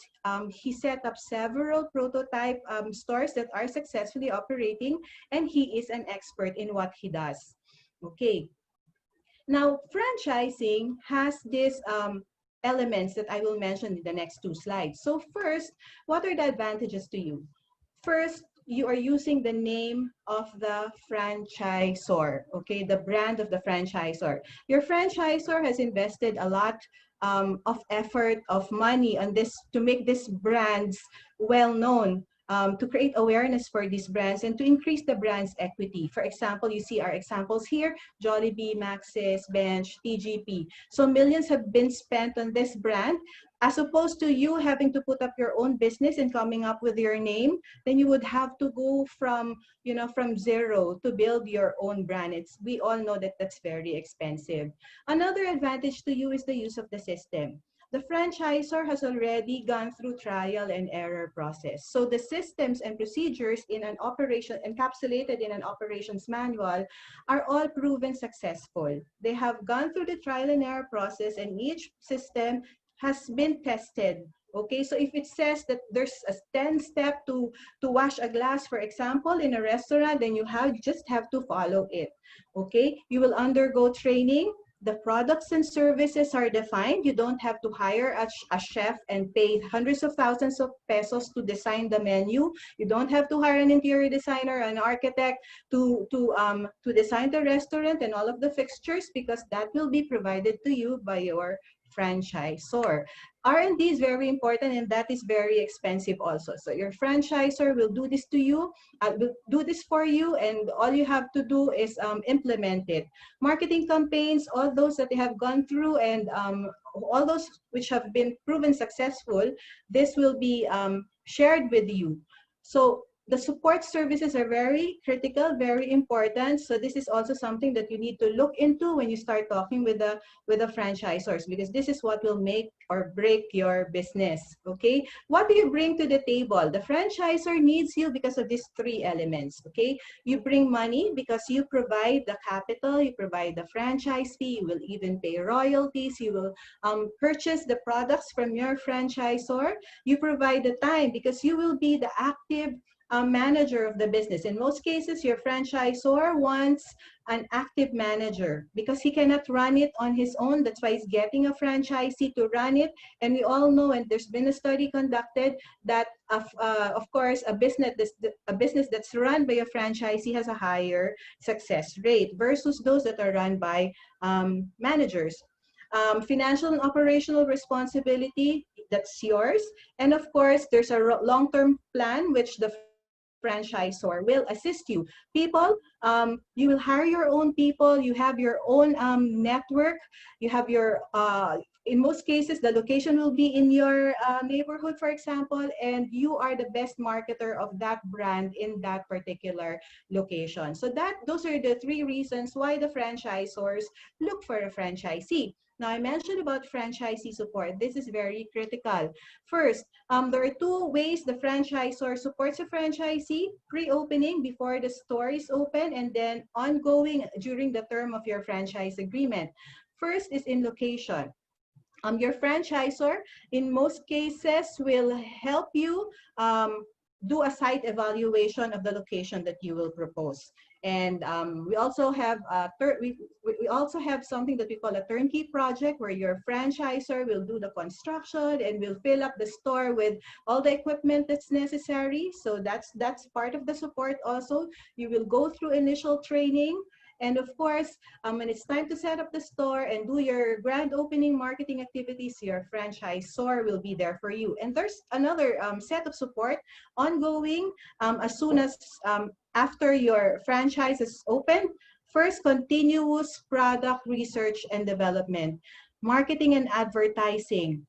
He set up several prototype stores that are successfully operating, and he is an expert in what he does. Okay. Now, franchising has these elements that I will mention in the next two slides. So first, what are the advantages to you? First, you are using the name of the franchisor, okay, the brand of the franchisor. Your franchisor has invested a lot of effort, of money on this to make these brands well known. To create awareness for these brands and to increase the brand's equity. For example, you see our examples here, Jollibee, Maxis, Bench, TGP. So millions have been spent on this brand. As opposed to you having to put up your own business and coming up with your name, then you would have to go from, from zero to build your own brand. We all know that that's very expensive. Another advantage to you is the use of the system. The franchisor has already gone through trial and error process. So the systems and procedures in an operation, encapsulated in an operations manual, are all proven successful. They have gone through the trial and error process, and each system has been tested. Okay, so if it says that there's a 10-step to wash a glass, for example, in a restaurant, then you just have to follow it. Okay, you will undergo training. The products and services are defined. You don't have to hire a chef and pay hundreds of thousands of pesos to design the menu. You don't have to hire an interior designer, an architect to design the restaurant and all of the fixtures, because that will be provided to you by your franchisor. R&D is very important, and that is very expensive also. So your franchisor will do this to you, will do this for you, and all you have to do is implement it. Marketing campaigns, all those that they have gone through, and all those which have been proven successful, this will be shared with you. So the support services are very critical, very important. So this is also something that you need to look into when you start talking with the franchisors, because this is what will make or break your business. Okay, what do you bring to the table? The franchisor needs you because of these three elements. Okay, you bring money because you provide the capital, you provide the franchise fee, you will even pay royalties, you will purchase the products from your franchisor. You provide the time because you will be the active manager of the business. In most cases, your franchisor wants an active manager because he cannot run it on his own. That's why he's getting a franchisee to run it. And we all know, and there's been a study conducted, that of course, a business that's run by a franchisee has a higher success rate versus those that are run by managers. Financial and operational responsibility, that's yours. And of course, there's a long-term plan which the franchisor will assist you. People, you will hire your own people, you have your own network, you have your, in most cases, the location will be in your neighborhood, for example, and you are the best marketer of that brand in that particular location. So those are the three reasons why the franchisors look for a franchisee. Now, I mentioned about franchisee support. This is very critical. First, there are two ways the franchisor supports a franchisee: pre-opening, before the store is open, and then ongoing during the term of your franchise agreement. First is in location. Your franchisor, in most cases, will help you do a site evaluation of the location that you will propose. And we also have we also have something that we call a turnkey project, where your franchisor will do the construction and will fill up the store with all the equipment that's necessary. So that's part of the support also. You will go through initial training. And of course, when it's time to set up the store and do your grand opening marketing activities, your franchisor will be there for you. And there's another set of support ongoing as soon as after your franchise is open. First, continuous product research and development. marketing and advertising.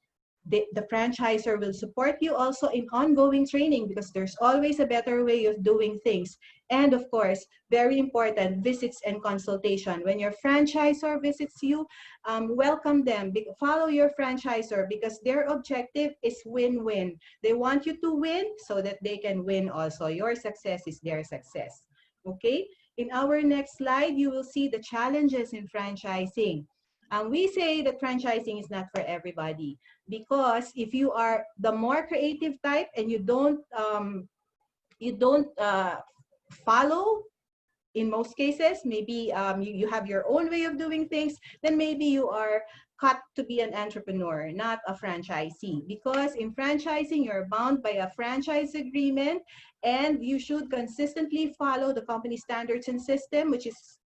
The franchisor will support you also in ongoing training because there's always a better way of doing things. And of course, very important, visits and consultation. When your franchisor visits you, welcome them. Follow your franchisor because their objective is win-win. They want you to win so that they can win also. Your success is their success. Okay? In our next slide, you will see the challenges in franchising. We say that franchising is not for everybody because if you are the more creative type and you don't follow, in most cases, maybe you have your own way of doing things, then maybe you are cut to be an entrepreneur, not a franchisee. Because in franchising, you're bound by a franchise agreement and you should consistently follow the company standards and system, which is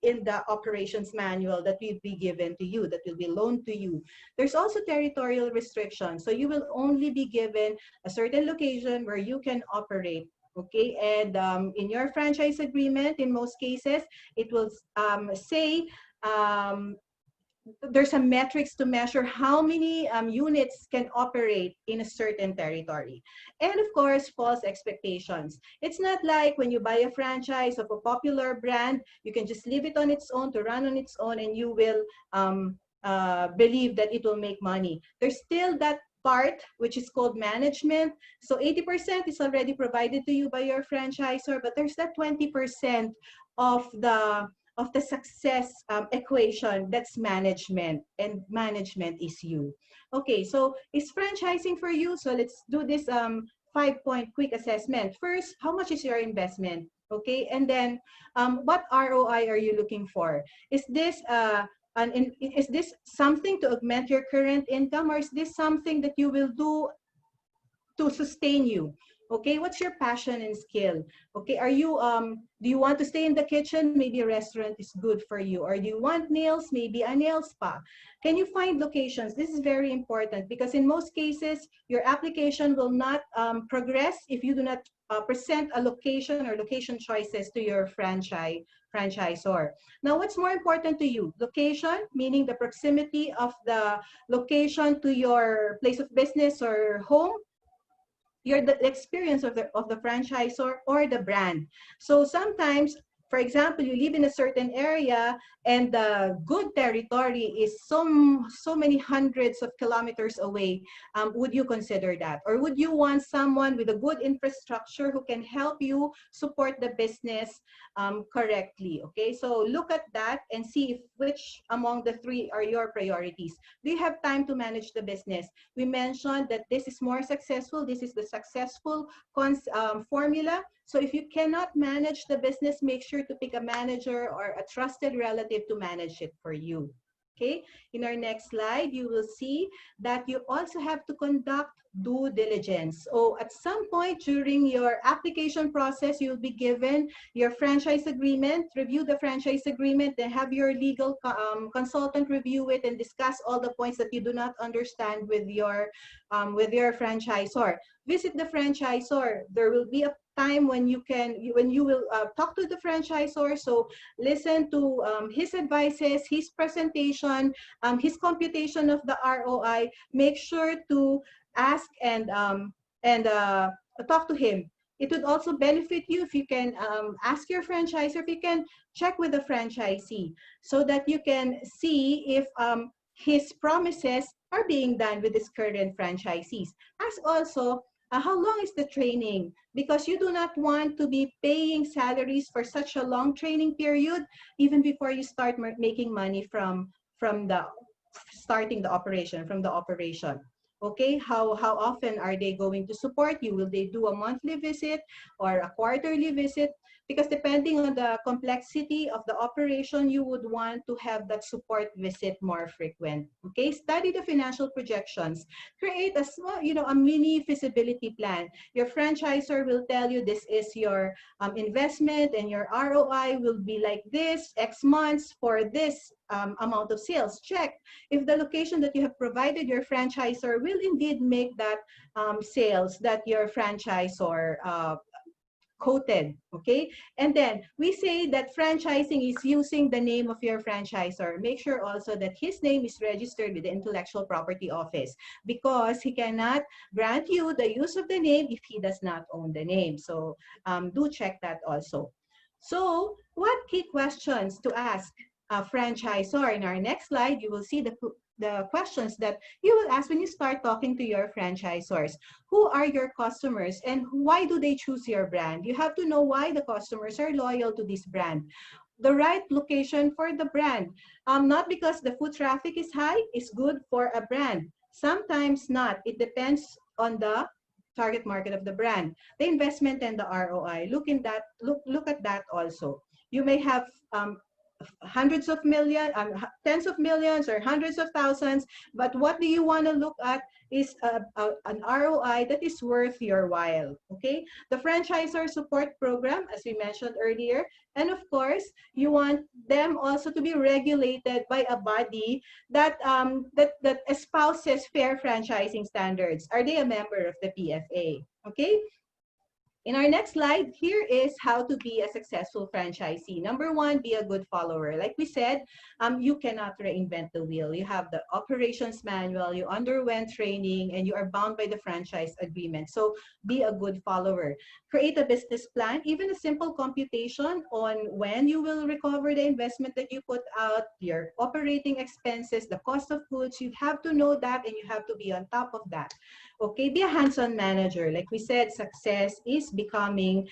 in the operations manual that will be given to you, that will be loaned to you. There's also territorial restrictions. So you will only be given a certain location where you can operate. Okay, and in your franchise agreement, in most cases, it will say there's some metrics to measure how many units can operate in a certain territory. And of course, false expectations. It's not like when you buy a franchise of a popular brand, you can just leave it on its own to run on its own and you will believe that it will make money. There's still that part which is called management. So 80% is already provided to you by your franchisor, but there's that 20% of the success equation, that's management, and management is you. Okay, so is franchising for you? So let's do this 5-point quick assessment. First, how much is your investment? Okay, and then what ROI are you looking for? Is this is this something to augment your current income, or is this something that you will do to sustain you? Okay, what's your passion and skill? Okay, are you do you want to stay in the kitchen? Maybe a restaurant is good for you. Or do you want nails? Maybe a nail spa. Can you find locations? This is very important because in most cases your application will not progress if you do not present a location or location choices to your franchisor. Now, what's more important to you? Location, meaning the proximity of the location to your place of business or home, the experience of the franchisor or the brand. So sometimes, for example, you live in a certain area and the good territory is so many hundreds of kilometers away. Would you consider that? Or would you want someone with a good infrastructure who can help you support the business correctly? Okay, so look at that and see which among the three are your priorities. Do you have time to manage the business? We mentioned that this is more successful. This is the successful formula. So if you cannot manage the business, make sure to pick a manager or a trusted relative to manage it for you. Okay, in our next slide, you will see that you also have to conduct due diligence. So at some point during your application process, you'll be given your franchise agreement, review the franchise agreement, then have your legal consultant review it and discuss all the points that you do not understand with your franchisor. Visit the franchisor. There will be a time when you will talk to the franchisor. So listen to his advices, his presentation, his computation of the ROI. Make sure to ask and talk to him. It would also benefit you if you can ask your franchisor, if you can check with the franchisee so that you can see if his promises are being done with his current franchisees. Ask also, how long is the training? Because you do not want to be paying salaries for such a long training period, even before you start making money from the operation. Okay, how often are they going to support you? Will they do a monthly visit or a quarterly visit? Because depending on the complexity of the operation, you would want to have that support visit more frequent. Okay, study the financial projections. Create a small, a mini feasibility plan. Your franchisor will tell you this is your investment and your ROI will be like this, X months for this amount of sales. Check if the location that you have provided your franchisor will indeed make that sales that your franchisor quoted, okay? And then we say that franchising is using the name of your franchisor. Make sure also that his name is registered with the Intellectual Property Office, because he cannot grant you the use of the name if he does not own the name. So do check that also. So what key questions to ask a franchisor? In our next slide, you will see the questions that you will ask when you start talking to your franchisors. Who are your customers and why do they choose your brand? You have to know why the customers are loyal to this brand. The right location for the brand. Not because the foot traffic is high is good for a brand. Sometimes not. It depends on the target market of the brand. The investment and the ROI. Look at that also. You may have hundreds of millions, tens of millions, or hundreds of thousands. But what do you want to look at is an ROI that is worth your while. Okay, the franchisor support program, as we mentioned earlier, and of course, you want them also to be regulated by a body that that espouses fair franchising standards. Are they a member of the PFA? Okay. In our next slide, here is how to be a successful franchisee. Number one, be a good follower. Like we said, you cannot reinvent the wheel. You have the operations manual, you underwent training, and you are bound by the franchise agreement. So be a good follower. Create a business plan, even a simple computation on when you will recover the investment that you put out, your operating expenses, the cost of goods. You have to know that and you have to be on top of that. Okay, be a hands-on manager. Like we said, success is becoming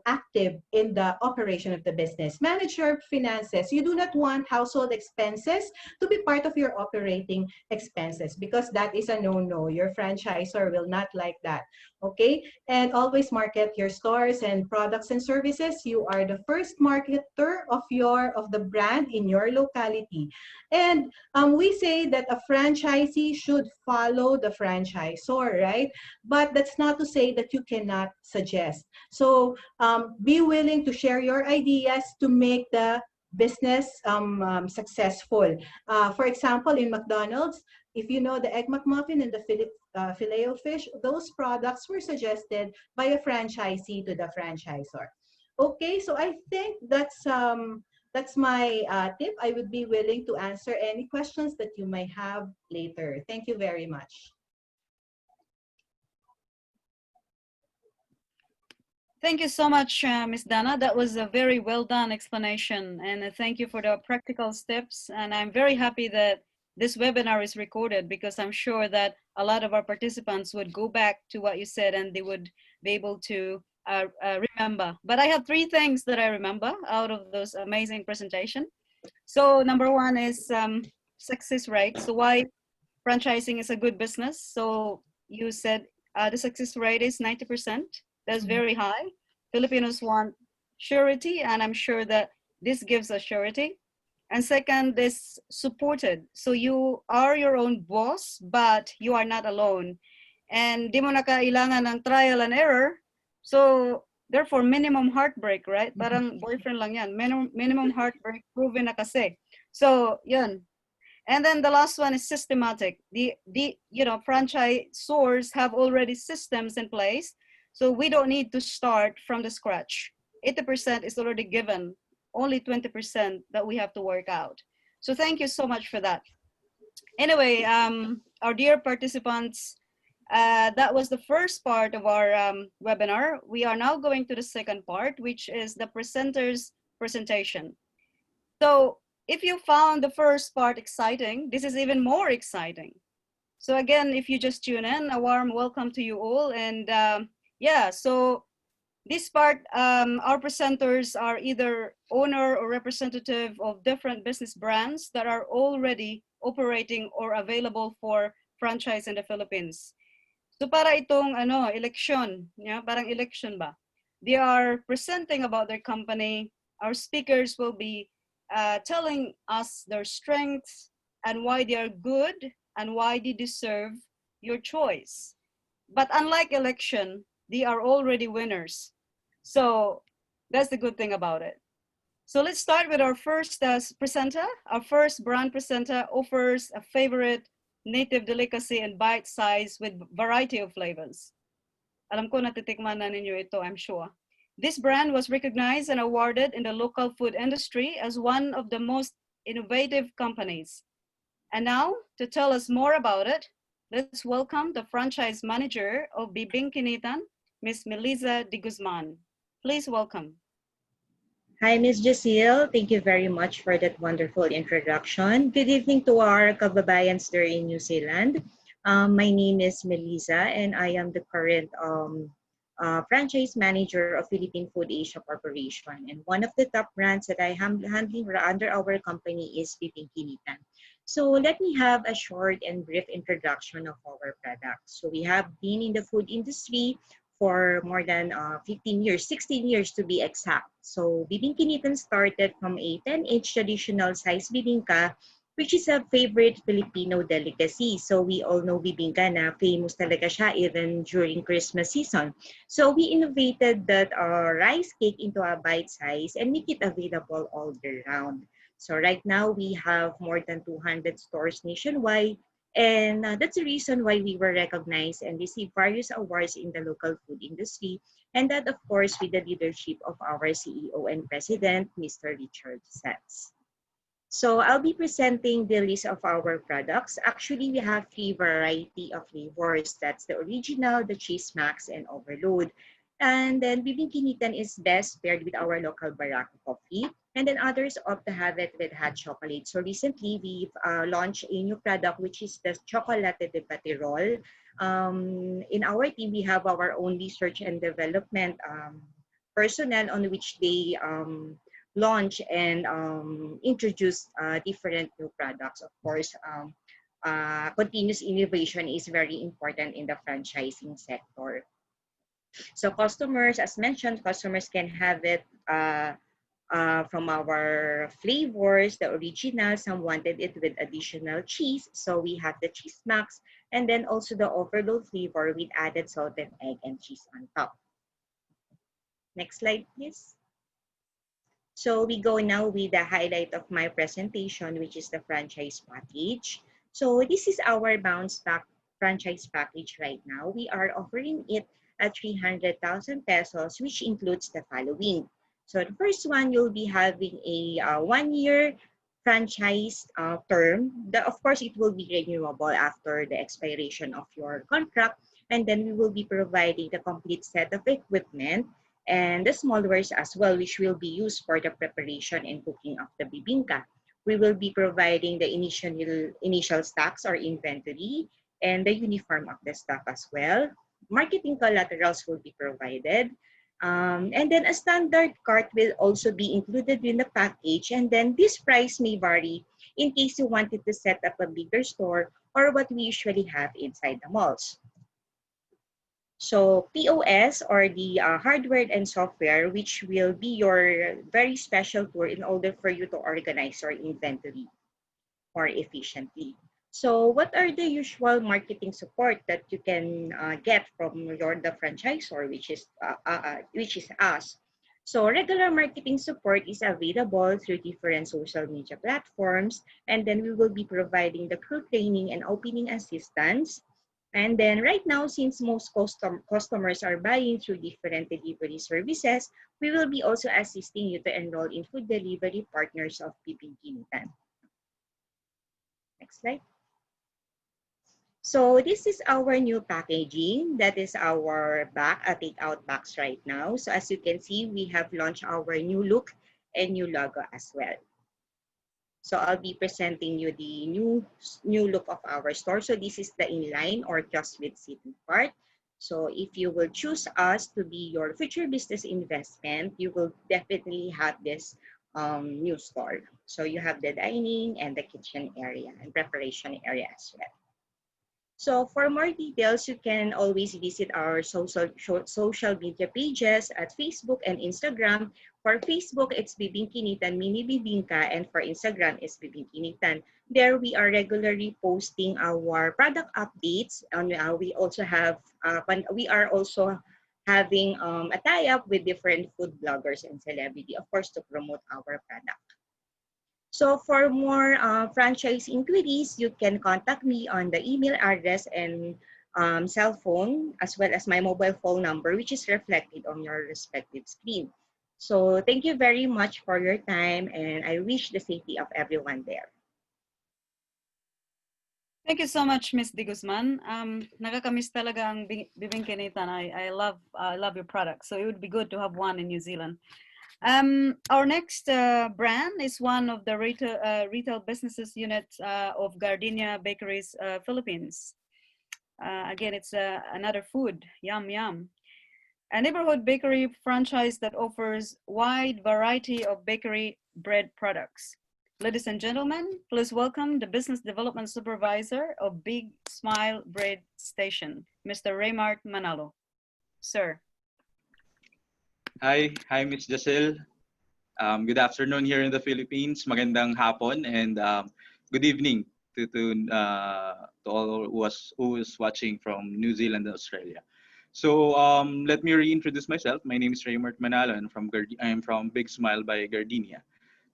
active in the operation of the business. Manage your finances. You do not want household expenses to be part of your operating expenses because that is a no-no. Your franchisor will not like that. Okay, and always market your stores and products and services. You are the first marketer of the brand in your locality. And we say that a franchisee should follow the franchisor, right? But that's not to say that you cannot suggest. So be willing to share your ideas to make the business successful. For example, in McDonald's, if you know the Egg McMuffin and the Filet-O-Fish, those products were suggested by a franchisee to the franchisor. Okay, so I think that's my tip. I would be willing to answer any questions that you may have later. Thank you very much. Thank you so much, Ms. Dana. That was a very well done explanation, and thank you for the practical steps. And I'm very happy that this webinar is recorded because I'm sure that a lot of our participants would go back to what you said and they would be able to remember. But I have 3 things that I remember out of those amazing presentation. So number 1 is success rate. So why franchising is a good business. So you said the success rate is 90%. That's very high. Filipinos want surety, and I'm sure that this gives us surety. And second is supported. So you are your own boss, but you are not alone. And di mo na kailangan ng trial and error. So therefore, minimum heartbreak, right? Parang boyfriend lang yan. Minimum heartbreak proven na kasi. So yun. And then the last one is systematic. The franchisors have already systems in place. So we don't need to start from the scratch. 80% is already given. Only 20% that we have to work out. So thank you so much for that. Anyway, our dear participants, that was the first part of our webinar. We are now going to the second part, which is the presenter's presentation. So if you found the first part exciting, this is even more exciting. So again, if you just tune in, a warm welcome to you all. And yeah, so this part, our presenters are either owner or representative of different business brands that are already operating or available for franchise in the Philippines. So para itong election, yeah, parang election ba? They are presenting about their company. Our speakers will be telling us their strengths and why they are good and why they deserve your choice. But unlike election, they are already winners. So that's the good thing about it. So let's start with our first presenter. Our first brand presenter offers a favorite native delicacy and bite size with variety of flavors. Alam ko natitikman na ninyo ito, I'm sure. This brand was recognized and awarded in the local food industry as one of the most innovative companies. And now, to tell us more about it, let's welcome the franchise manager of Bibingkinitan, Ms. Melissa de Guzman. Please welcome. Hi, Ms. Jacille. Thank you very much for that wonderful introduction. Good evening to our kababayans there in New Zealand. My name is Melissa, and I am the current franchise manager of Philippine Food Asia Corporation. And one of the top brands that I am handling under our company is Bibingkinitan. So let me have a short and brief introduction of our products. So we have been in the food industry for more than 15 years, 16 years to be exact. So bibingkinitan started from a 10-inch traditional size bibingka, which is a favorite Filipino delicacy. So we all know bibingka na famous talaga siya even during Christmas season. So we innovated that rice cake into a bite size and make it available all year round. So right now we have more than 200 stores nationwide. And that's the reason why we were recognized and received various awards in the local food industry. And that, of course, with the leadership of our CEO and President, Mr. Richard Setz. So I'll be presenting the list of our products. Actually, we have three variety of flavors. That's the original, the cheese max, and overload. And then bibingkinitan is best paired with our local Barako coffee. And then others opt to have it with hot chocolate. So recently, we've launched a new product, which is the Chocolate de Patirol. In our team, we have our own research and development personnel on which they launch and introduce different new products. Of course, continuous innovation is very important in the franchising sector. So customers, as mentioned, customers can have it from our flavors, the original. Some wanted it with additional cheese, so we have the cheese max, and then also the overload flavor with added salted egg and cheese on top. Next slide, please. So we go now with the highlight of my presentation, which is the franchise package. So this is our bounce back franchise package right now. We are offering it at 300,000 pesos, which includes the following. So the first one, you'll be having a 1-year franchise term. Of course, it will be renewable after the expiration of your contract. And then we will be providing the complete set of equipment and the smallwares as well, which will be used for the preparation and cooking of the bibingka. We will be providing the initial stocks or inventory and the uniform of the stock as well. Marketing collaterals will be provided. And then a standard cart will also be included in the package. And then this price may vary in case you wanted to set up a bigger store or what we usually have inside the malls. So POS or the hardware and software, which will be your very special tool in order for you to organize your inventory more efficiently. So what are the usual marketing support that you can get from the franchisor, which is us? So regular marketing support is available through different social media platforms, and then we will be providing the crew training and opening assistance. And then right now, since most customers are buying through different delivery services, we will be also assisting you to enroll in food delivery partners of Bibingkinitan. Next slide. So this is our new packaging. That is our takeout box right now. So as you can see, we have launched our new look and new logo as well. So I'll be presenting you the new look of our store. So this is the inline or just with seating part. So if you will choose us to be your future business investment, you will definitely have this new store. So you have the dining and the kitchen area and preparation area as well. So for more details, you can always visit our social media pages at Facebook and Instagram. For Facebook, it's Bibingkinitan Mini Bibingka, and for Instagram, it's Bibingkinitan. There, we are regularly posting our product updates, and we are also having a tie-up with different food bloggers and celebrity, of course, to promote our product. So for more franchise inquiries, you can contact me on the email address and cell phone, as well as my mobile phone number, which is reflected on your respective screen. So thank you very much for your time, and I wish the safety of everyone there. Thank you so much, Miss De Guzman. Nakakamiss talaga ang bibingkinitan. I love your product. So it would be good to have one in New Zealand. Our next brand is one of the retail businesses unit of Gardenia Bakeries Philippines. Again, it's another food. Yum, yum. A neighborhood bakery franchise that offers wide variety of bakery bread products. Ladies and gentlemen, please welcome the Business Development Supervisor of Big Smile Bread Station, Mr. Raymart Manalo. Sir. Hi, Miss Giselle. Good afternoon here in the Philippines. Magandang hapon and good evening to all who is watching from New Zealand and Australia. So let me reintroduce myself. My name is Raymart Manalo, and I'm from Big Smile by Gardenia.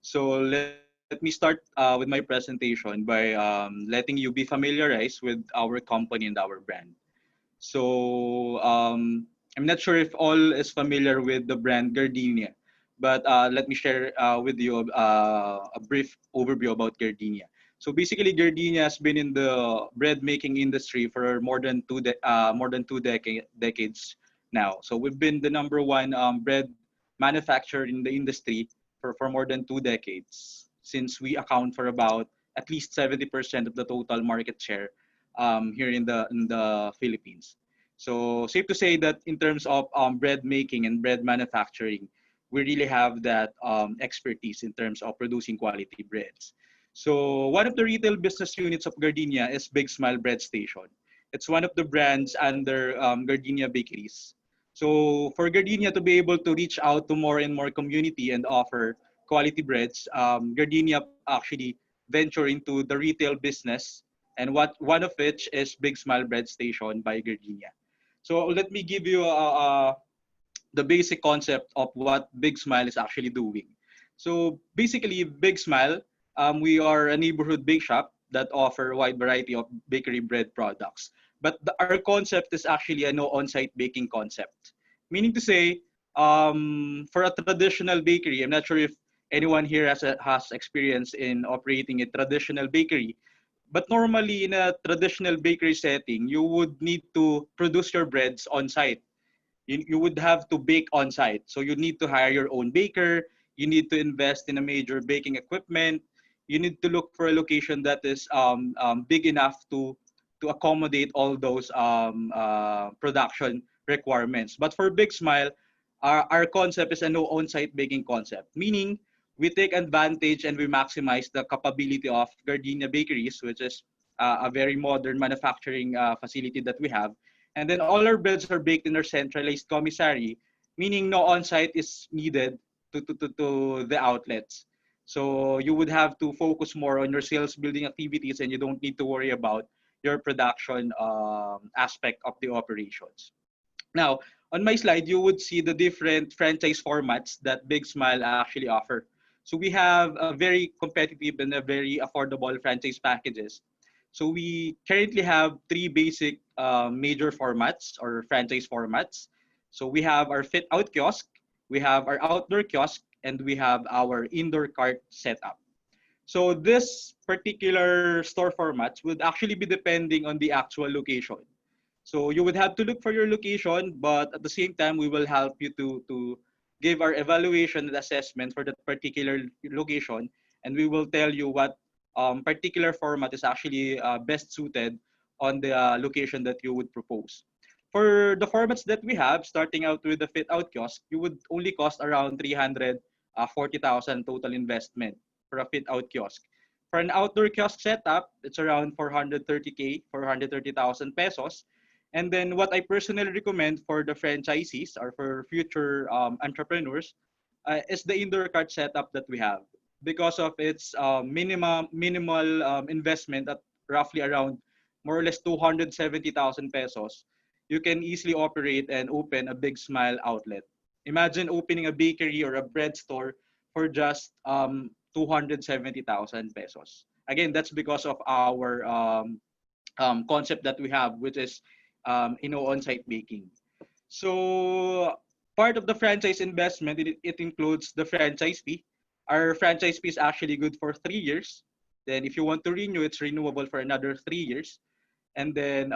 So let me start with my presentation by letting you be familiarized with our company and our brand. So I'm not sure if all is familiar with the brand Gardenia, but let me share with you a brief overview about Gardenia. So basically, Gardenia has been in the bread making industry for more than two decades now. So we've been the number one bread manufacturer in the industry for more than 2 decades, since we account for about at least 70% of the total market share here in the Philippines. So safe to say that in terms of bread making and bread manufacturing, we really have that expertise in terms of producing quality breads. So one of the retail business units of Gardenia is Big Smile Bread Station. It's one of the brands under Gardenia Bakeries. So for Gardenia to be able to reach out to more and more community and offer quality breads, Gardenia actually venture into the retail business, and one of which is Big Smile Bread Station by Gardenia. So let me give you the basic concept of what Big Smile is actually doing. So basically, Big Smile, we are a neighborhood bake shop that offer a wide variety of bakery bread products. But our concept is actually a no on-site baking concept. Meaning to say, for a traditional bakery, I'm not sure if anyone here has experience in operating a traditional bakery, but normally in a traditional bakery setting, you would need to produce your breads on site. You would have to bake on site. So you need to hire your own baker. You need to invest in a major baking equipment. You need to look for a location that is big enough to accommodate all those production requirements. But for Big Smile, our concept is a no on-site baking concept, meaning we take advantage and we maximize the capability of Gardenia Bakeries, which is a very modern manufacturing facility that we have. And then all our breads are baked in our centralized commissary, meaning no on-site is needed to the outlets. So you would have to focus more on your sales building activities, and you don't need to worry about your production aspect of the operations. Now, on my slide, you would see the different franchise formats that Big Smile actually offer. So we have a very competitive and a very affordable franchise packages. So we currently have three basic major formats or franchise formats. So we have our fit out kiosk, we have our outdoor kiosk, and we have our indoor cart setup. So this particular store formats would actually be depending on the actual location. So you would have to look for your location, but at the same time, we will help you to give our evaluation and assessment for that particular location, and we will tell you what particular format is actually best suited on the location that you would propose. For the formats that we have, starting out with the fit out kiosk, you would only cost around 340,000 total investment for a fit out kiosk. For an outdoor kiosk setup, it's around 430K, 430,000 pesos. And then what I personally recommend for the franchisees or for future entrepreneurs is the indoor cart setup that we have, because of its minimal investment at roughly around more or less 270,000 pesos. You can easily operate and open a Big Smile outlet. Imagine opening a bakery or a bread store for just 270,000 pesos. Again, that's because of our concept that we have, which is on-site baking. So part of the franchise investment, it includes the franchise fee. Our franchise fee is actually good for 3 years. Then if you want to renew, it's renewable for another 3 years. And then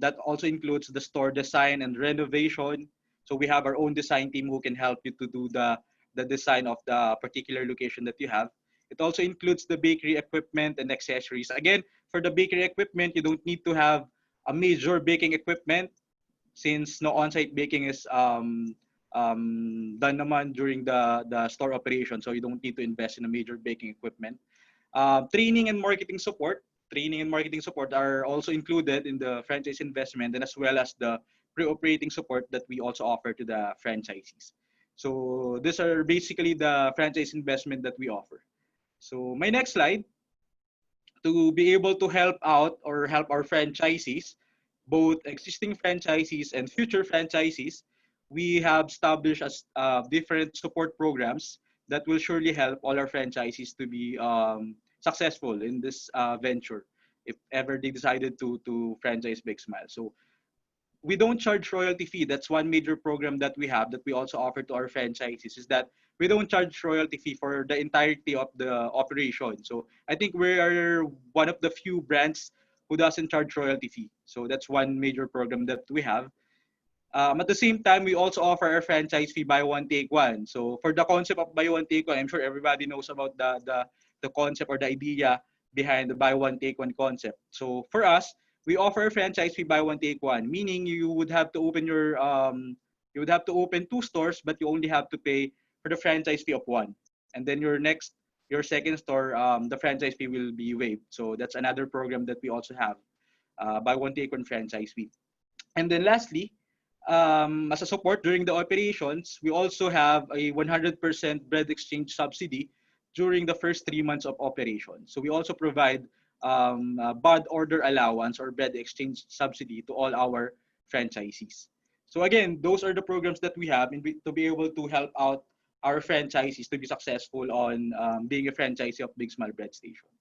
that also includes the store design and renovation. So we have our own design team who can help you to do the design of the particular location that you have. It also includes the bakery equipment and accessories. Again, for the bakery equipment, you don't need to have a major baking equipment since no on-site baking is done naman during the store operation. So you don't need to invest in a major baking equipment. Training and marketing support. Training and marketing support are also included in the franchise investment, and as well as the pre-operating support that we also offer to the franchisees. So these are basically the franchise investment that we offer. So my next slide, to be able to help out or help our franchisees, both existing franchisees and future franchisees, we have established as different support programs that will surely help all our franchisees to be successful in this venture if ever they decided to franchise Big Smile. So we don't charge royalty fee. That's one major program that we have that we also offer to our franchisees, is that we don't charge royalty fee for the entirety of the operation. So I think we are one of the few brands who doesn't charge royalty fee. So that's one major program that we have. At the same time, we also offer our franchise fee buy one take one. So for the concept of buy one take one, I'm sure everybody knows about the concept or the idea behind the buy one take one concept. So for us, we offer a franchise fee buy one take one, meaning you would have to open two stores, but you only have to pay for the franchise fee of one, and then your second store, the franchise fee will be waived. So that's another program that we also have, buy one take one franchise fee. And then lastly, as a support during the operations, we also have a 100% bread exchange subsidy during the first 3 months of operation. So we also provide bud order allowance or bread exchange subsidy to all our franchisees. So again, those are the programs that we have to be able to help out our franchisees to be successful on being a franchisee of Big Smile Bread Station.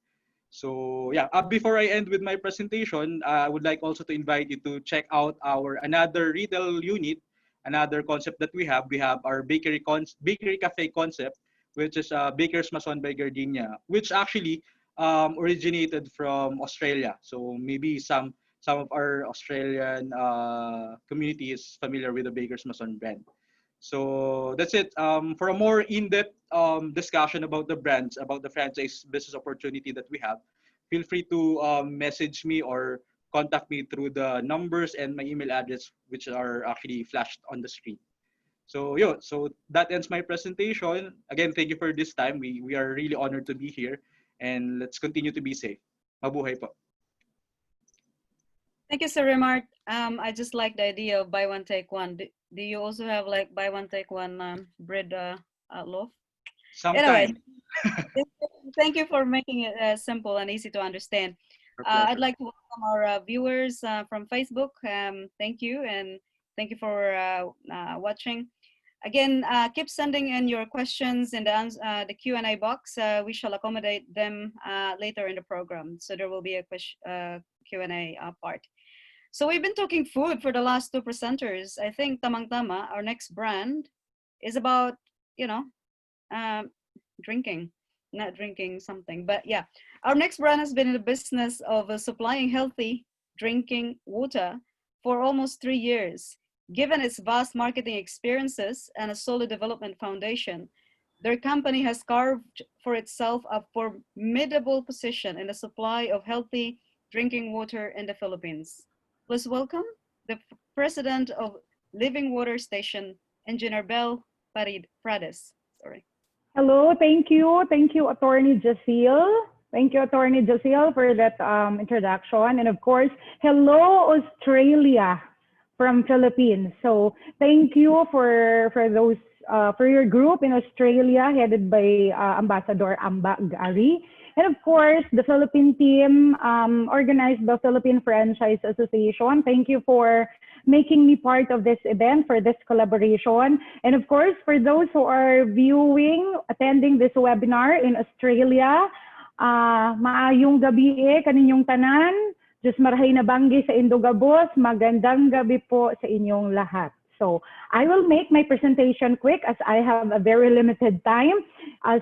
So yeah, before I end with my presentation, I would like also to invite you to check out our another retail unit, another concept that we have. We have our bakery cafe concept, which is Baker's Mason by Gardenia, which actually originated from Australia. So maybe some of our Australian community is familiar with the Baker's Mason brand. So that's it. For a more in-depth discussion about the brands, about the franchise business opportunity that we have, feel free to message me or contact me through the numbers and my email address, which are actually flashed on the screen. So so that ends my presentation. Again, thank you for this time. We are really honored to be here, and let's continue to be safe. Mabuhay po. Thank you, Sir Remart. I just like the idea of buy one take one. Do you also have like buy one take one bread loaf? Sometime. Anyway, thank you for making it simple and easy to understand. I'd like to welcome our viewers from Facebook. Thank you, and thank you for watching. Again, keep sending in your questions in the Q&A box. We shall accommodate them later in the program. So there will be a Q&A part. So we've been talking food for the last two presenters. I think tamang-tama, our next brand is about, drinking, not drinking something, but yeah. Our next brand has been in the business of supplying healthy drinking water for almost 3 years. Given its vast marketing experiences and a solid development foundation, their company has carved for itself a formidable position in the supply of healthy drinking water in the Philippines. Please welcome the president of Living Water Station, Engineer Bel Prades. Sorry. Hello, thank you. Thank you, Attorney Jacil. Thank you, Attorney Jacil, for that introduction. And of course, hello, Australia from Philippines. So thank you for those for your group in Australia headed by Ambassador Amba Gary. And of course, the Philippine team organized the Philippine Franchise Association. Thank you for making me part of this event, for this collaboration. And of course, for those who are attending this webinar in Australia, maayong gabi kaninyong tanan. Diyos marahay na banggi sa Indogabos, magandang gabi po sa inyong lahat. So I will make my presentation quick as I have a very limited time.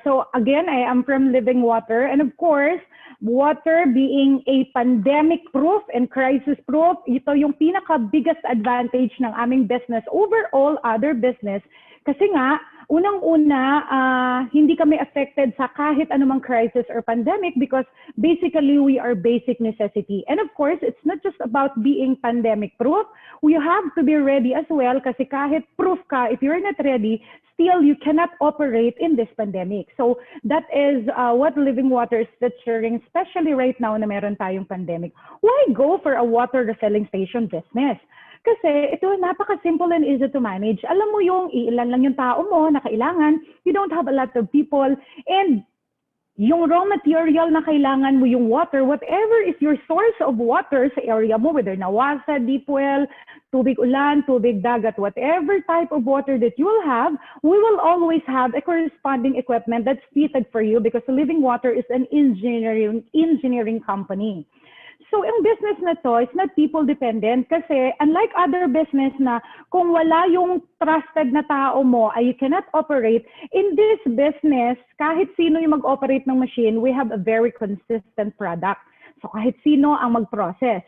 So again, I am from Living Water, and of course, water being a pandemic-proof and crisis-proof, ito yung pinaka-biggest advantage ng aming business over all other business. Kasi nga, unang-una, hindi kami affected sa kahit anumang crisis or pandemic because basically we are basic necessity. And of course, it's not just about being pandemic-proof. We have to be ready as well kasi kahit proof ka, if you're not ready, still you cannot operate in this pandemic. So that is what Living Water is featuring, especially right now na meron tayong pandemic. Why go for a water refilling station business? Kasi ito napaka-simple and easy to manage. Alam mo yung ilan lang yung tao mo na kailangan, you don't have a lot of people, and yung raw material na kailangan mo yung water, whatever is your source of water sa area mo, whether nawasa, deep well, tubig ulan, tubig dagat, whatever type of water that you will have, we will always have a corresponding equipment that's fitted for you because Living Water is an engineering company. So, yung business na to, it's not people-dependent kasi unlike other business na kung wala yung trusted na tao mo, you cannot operate. In this business, kahit sino yung mag-operate ng machine, we have a very consistent product. So, kahit sino ang mag-process.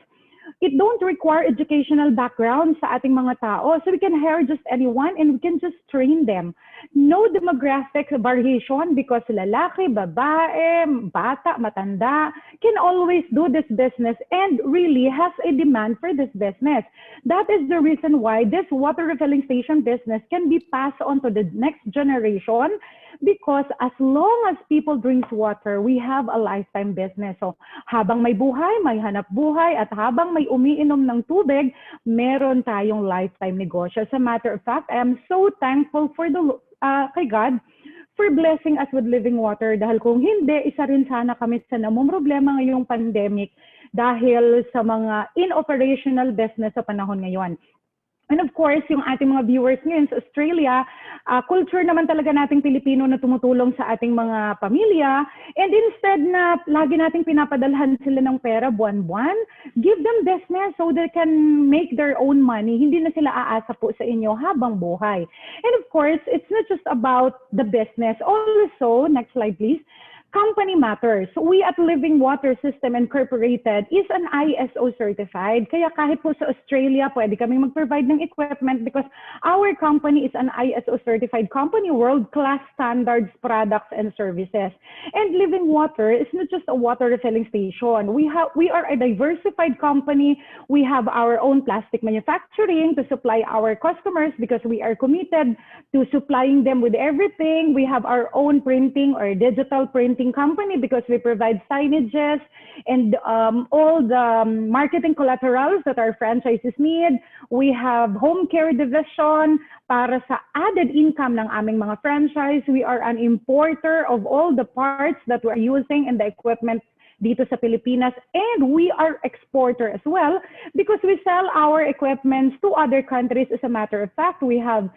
It don't require educational background sa ating mga tao. So, we can hire just anyone and we can just train them. No demographic variation because lalaki, babae, bata, matanda can always do this business and really has a demand for this business. That is the reason why this water refilling station business can be passed on to the next generation because as long as people drink water, we have a lifetime business. So habang may buhay, may hanap buhay, at habang may umiinom ng tubig, meron tayong lifetime negosyo. As a matter of fact, I am so thankful for kay God for blessing us with Living Water dahil kung hindi, isa rin sana kami sa namumroblema ngayong pandemic dahil sa mga in-operational business sa panahon ngayon. And of course, yung ating mga viewers ngayon sa Australia, culture naman talaga nating Pilipino na tumutulong sa ating mga pamilya. And instead na lagi nating pinapadalhan sila ng pera buwan-buwan, give them business so they can make their own money. Hindi na sila aasa po sa inyo habang buhay. And of course, it's not just about the business. Also, next slide please. Company matters. We at Living Water System Incorporated is an ISO certified. Kaya kahit po sa Australia, pwede kami mag-provide ng equipment because our company is an ISO certified company, world-class standards, products, and services. And Living Water is not just a water refilling station. We are a diversified company. We have our own plastic manufacturing to supply our customers because we are committed to supplying them with everything. We have our own printing or digital printing company because we provide signages and all the marketing collaterals that our franchises need. We have home care division para sa added income ng aming mga franchise. We are an importer of all the parts that we're using and the equipment dito sa Pilipinas, and we are exporter as well because we sell our equipment to other countries. As a matter of fact, we have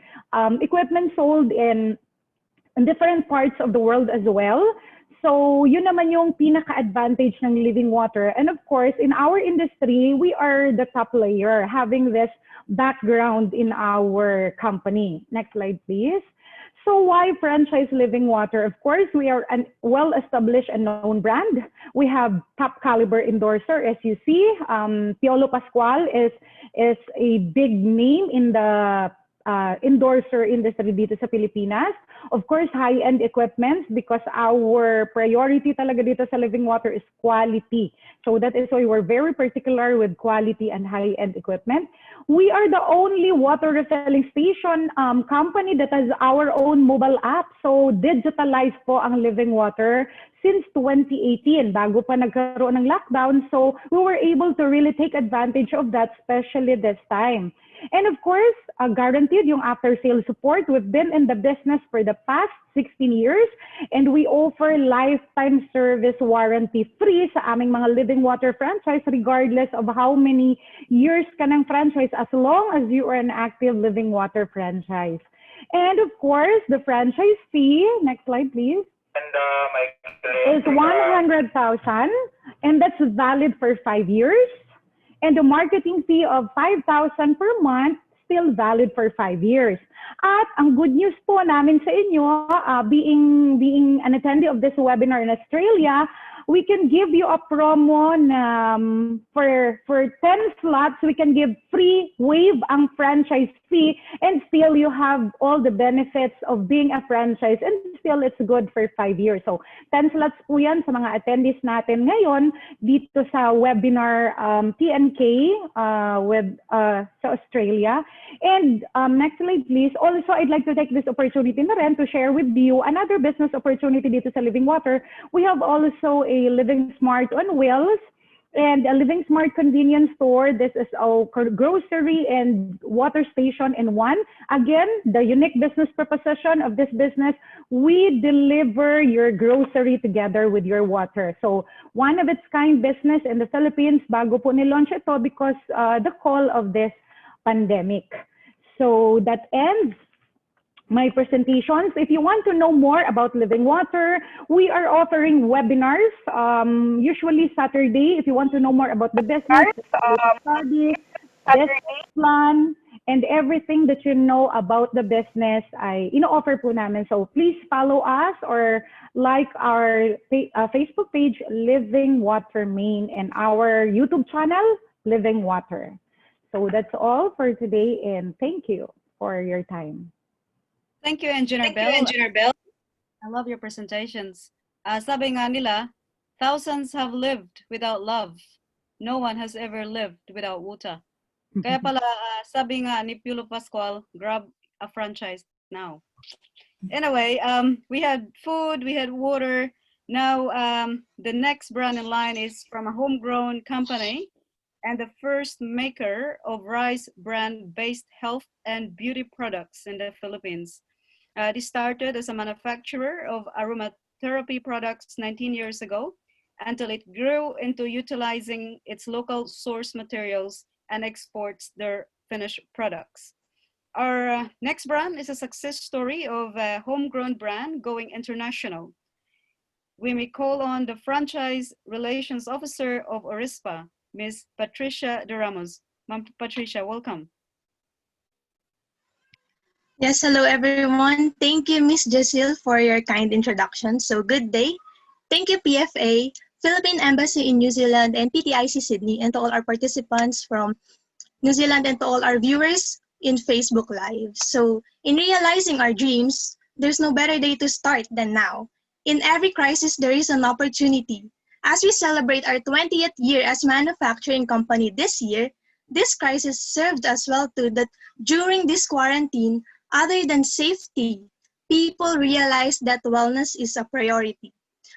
equipment sold in different parts of the world as well. So, yun naman yung pinaka-advantage ng Living Water. And of course, in our industry, we are the top player having this background in our company. Next slide, please. So why franchise Living Water? Of course, we are a well-established and known brand. We have top caliber endorser, as you see. Piolo Pascual is a big name in the endorser industry dito sa Pilipinas. Of course, high-end equipment because our priority talaga dito sa Living Water is quality. So that is why we're very particular with quality and high-end equipment. We are the only water refilling station company that has our own mobile app. So digitalized po ang Living Water since 2018, bago pa nagkaroon ng lockdown. So we were able to really take advantage of that, especially this time. And of course, guaranteed yung after-sale support. We've been in the business for the past 16 years and we offer lifetime service warranty free sa aming mga Living Water franchise regardless of how many years ka ng franchise as long as you are an active Living Water franchise. And of course, the franchise fee, next slide please, is 100,000 and that's valid for 5 years. and the marketing fee of 5,000 per month still valid for 5 years. At ang good news po namin sa inyo, being an attendee of this webinar in Australia, we can give you a promo for 10 slots. We can give free waive ang franchise fee, and still you have all the benefits of being a franchise, and still it's good for 5 years. So 10 slots po yan sa mga attendees natin ngayon dito sa webinar TNK sa Australia. And next slide please. Also, I'd like to take this opportunity na rin to share with you another business opportunity dito sa Living Water. We have also a Living Smart on Wheels and a Living Smart convenience store. This is a grocery and water station in one. Again, the unique business proposition of this business, we deliver your grocery together with your water. So one of its kind business in the Philippines, bago po ni-launch ito because the call of this pandemic. So that ends my presentations. If you want to know more about Living Water, we are offering webinars, usually Saturday. If you want to know more about the business, study, business plan, and everything that you know about the business, I offer po namin. So please follow us or like our Facebook page, Living Water Maine, and our YouTube channel, Living Water. So that's all for today, and thank you for your time. Thank you, Engineer Bell. I love your presentations. Sabi nga nila, thousands have lived without love. No one has ever lived without water. Kaya pala, sabi nga ni Piolo Pascual, grab a franchise now. Anyway, we had food, we had water. Now, the next brand in line is from a homegrown company and the first maker of rice brand-based health and beauty products in the Philippines. They started as a manufacturer of aromatherapy products 19 years ago until it grew into utilizing its local source materials and exports their finished products. Our next brand is a success story of a homegrown brand going international. We may call on the Franchise Relations Officer of Orispa, Ms. Patricia De Ramos. Ma'am Patricia, welcome. Yes, hello everyone. Thank you, Ms. Jacil, for your kind introduction. So good day. Thank you, PFA, Philippine Embassy in New Zealand, and PTIC Sydney, and to all our participants from New Zealand, and to all our viewers in Facebook Live. So in realizing our dreams, there's no better day to start than now. In every crisis, there is an opportunity. As we celebrate our 20th year as manufacturing company this year, this crisis served us well too, that during this quarantine, other than safety, people realize that wellness is a priority.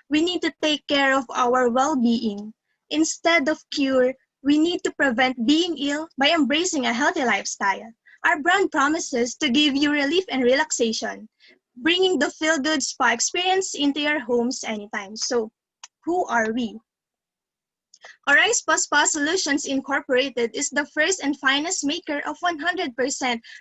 We need to take care of our well-being. Instead of cure, we need to prevent being ill by embracing a healthy lifestyle. Our brand promises to give you relief and relaxation, bringing the feel-good spa experience into your homes anytime. So, who are we? Arise Spa Solutions Incorporated is the first and finest maker of 100%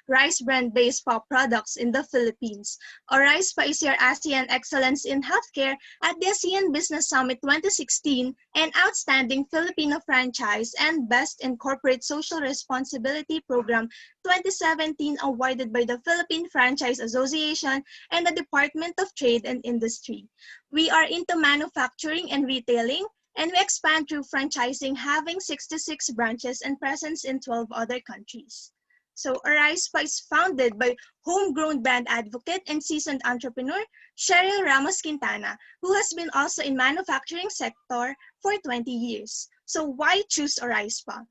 rice brand-based spa products in the Philippines. Arise Spa is your ASEAN Excellence in Healthcare at the ASEAN Business Summit 2016 and Outstanding Filipino Franchise and Best in Corporate Social Responsibility Program 2017 awarded by the Philippine Franchise Association and the Department of Trade and Industry. We are into manufacturing and retailing, and we expand through franchising, having 66 branches and presence in 12 other countries. So Arise Spa is founded by homegrown brand advocate and seasoned entrepreneur, Cheryl Ramos Quintana, who has been also in manufacturing sector for 20 years. So why choose Arise Spa?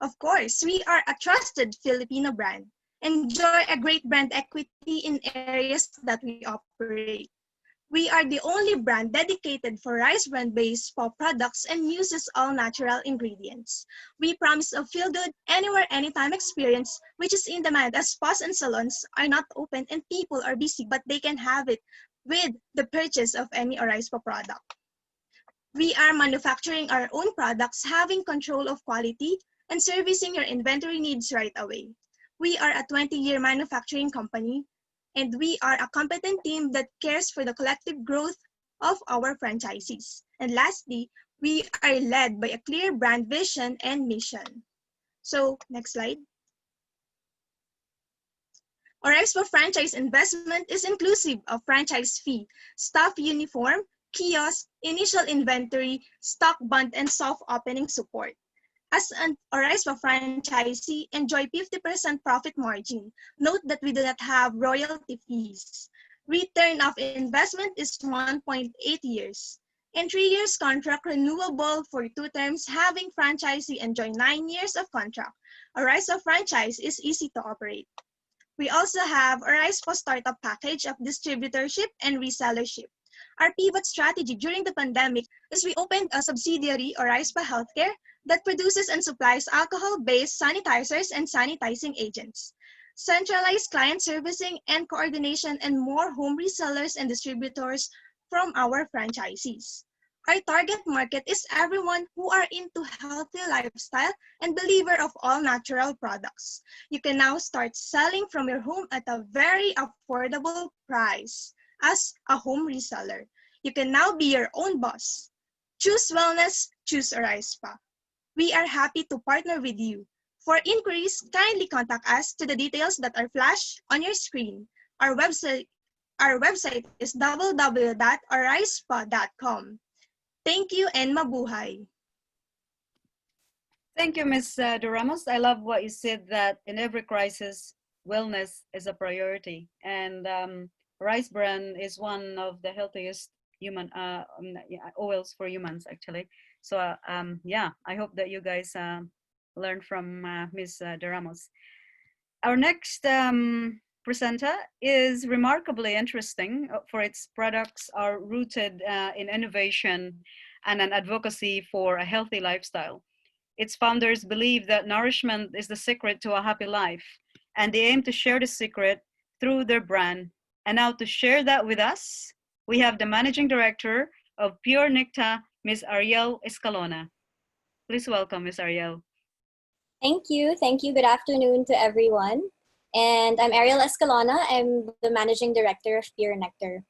Of course, we are a trusted Filipino brand, enjoy a great brand equity in areas that we operate. We are the only brand dedicated for rice brand-based spa products and uses all natural ingredients. We promise a feel-good, anywhere, anytime experience, which is in demand as spas and salons are not open and people are busy, but they can have it with the purchase of any Arise Spa product. We are manufacturing our own products, having control of quality, and servicing your inventory needs right away. We are a 20-year manufacturing company, and we are a competent team that cares for the collective growth of our franchisees. And lastly, We are led by a clear brand vision and mission. So, next slide. Arise for franchise investment is inclusive of franchise fee, staff uniform, kiosk, initial inventory, stock bond, and soft opening support. As an Arise for franchisee, enjoy 50% profit margin. Note that we do not have royalty fees. Return of investment is 1.8 years. In 3 years contract renewable for 2 terms, having franchisee enjoy 9 years of contract. Arise of franchise is easy to operate. We also have a Rise for Startup package of distributorship and resellership. Our pivot strategy during the pandemic is we opened a subsidiary, Rise for Healthcare, that produces and supplies alcohol-based sanitizers and sanitizing agents. Centralized client servicing and coordination, and more home resellers and distributors from our franchisees. Our target market is everyone who are into healthy lifestyle and believer of all natural products. You can now start selling from your home at a very affordable price as a home reseller. You can now be your own boss. Choose wellness, choose Arise Spa. We are happy to partner with you. For inquiries, kindly contact us to the details that are flashed on your screen. Our website is www.arisespa.com. Thank you and mabuhay. Thank you, Ms. De Ramos. I love what you said, that in every crisis, wellness is a priority. And rice bran is one of the healthiest human oils for humans, actually. So yeah, I hope that you guys learn from Ms. De Ramos. Our next presenter is remarkably interesting, for its products are rooted in innovation and an advocacy for a healthy lifestyle. Its founders believe that nourishment is the secret to a happy life, and they aim to share the secret through their brand. And now to share that with us, we have the Managing Director of Pure Nicta, Ms. Ariel Escalona. Please welcome Ms. Ariel. Thank you. Thank you. Good afternoon to everyone. And I'm Ariel Escalona. I'm the Managing Director of Pure Nectar.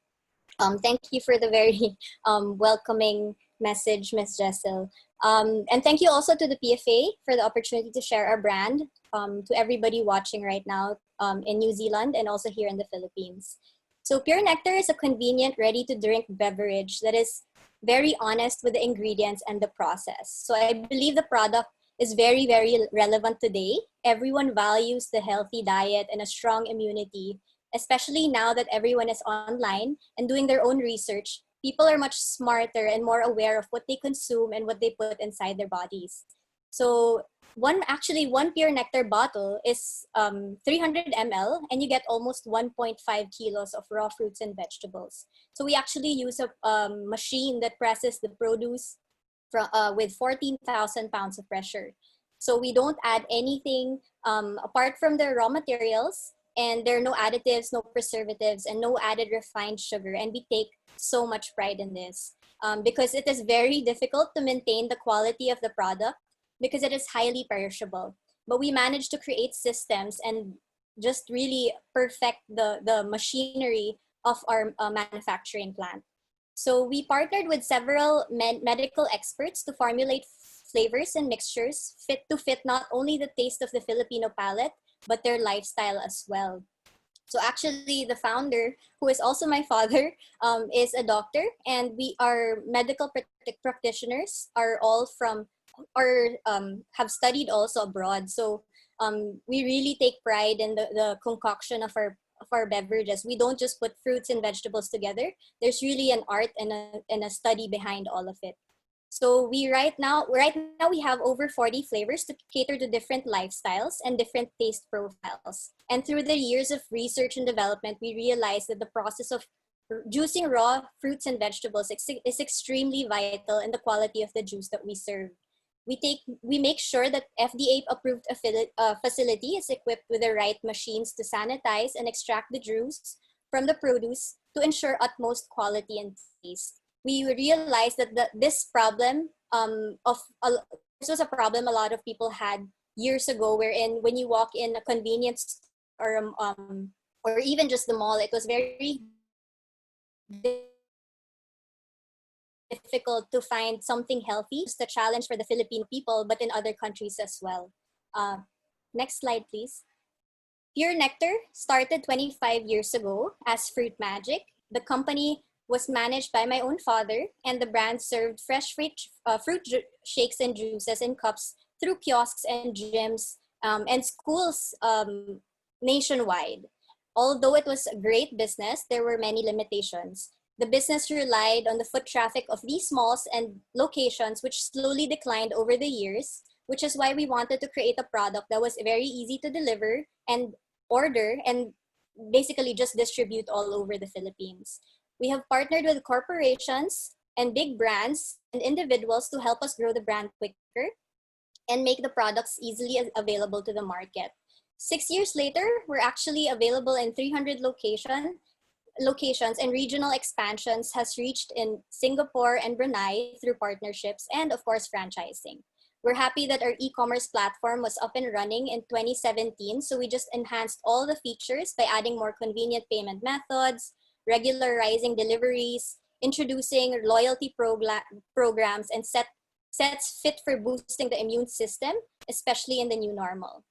Thank you for the very welcoming message, Ms. Jessel. And thank you also to the PFA for the opportunity to share our brand to everybody watching right now in New Zealand and also here in the Philippines. So Pure Nectar is a convenient, ready-to-drink beverage that is very honest with the ingredients and the process. So I believe the product is very, very relevant today. Everyone values the healthy diet and a strong immunity, especially now that everyone is online and doing their own research. People are much smarter and more aware of what they consume and what they put inside their bodies. So one Pure Nectar bottle is 300 ml, and you get almost 1.5 kilos of raw fruits and vegetables. So we actually use a machine that presses the produce with 14,000 pounds of pressure. So we don't add anything apart from the raw materials, and there are no additives, no preservatives, and no added refined sugar. And we take so much pride in this because it is very difficult to maintain the quality of the product because it is highly perishable. But we managed to create systems and just really perfect the machinery of our manufacturing plant. So we partnered with several medical experts to formulate flavors and mixtures fit not only the taste of the Filipino palate, but their lifestyle as well. So actually the founder, who is also my father, is a doctor, and we are medical practitioners, are all from, or have studied also abroad. So we really take pride in the concoction of our beverages. We don't just put fruits and vegetables together. There's really an art and a study behind all of it. So right now we have over 40 flavors to cater to different lifestyles and different taste profiles. And through the years of research and development, we realized that the process of juicing raw fruits and vegetables is extremely vital in the quality of the juice that we serve. We make sure that FDA approved facility is equipped with the right machines to sanitize and extract the juice from the produce to ensure utmost quality and taste. We realized that this problem this was a problem a lot of people had years ago, wherein when you walk in a convenience or even just the mall, it was very difficult to find something healthy. It's a challenge for the Filipino people, but in other countries as well. Next slide, please. Pure Nectar started 25 years ago as Fruit Magic. The company was managed by my own father, and the brand served fresh fruit shakes and juices in cups through kiosks and gyms and schools nationwide. Although it was a great business, there were many limitations. The business relied on the foot traffic of these malls and locations, which slowly declined over the years, which is why we wanted to create a product that was very easy to deliver and order and basically just distribute all over the Philippines. We have partnered with corporations and big brands and individuals to help us grow the brand quicker and make the products easily available to the market. 6 years later, we're actually available in 300 locations, and regional expansions has reached in Singapore and Brunei through partnerships and, of course, franchising. We're happy that our e-commerce platform was up and running in 2017, so we just enhanced all the features by adding more convenient payment methods, regularizing deliveries, introducing loyalty programs, and sets fit for boosting the immune system, especially in the new normal.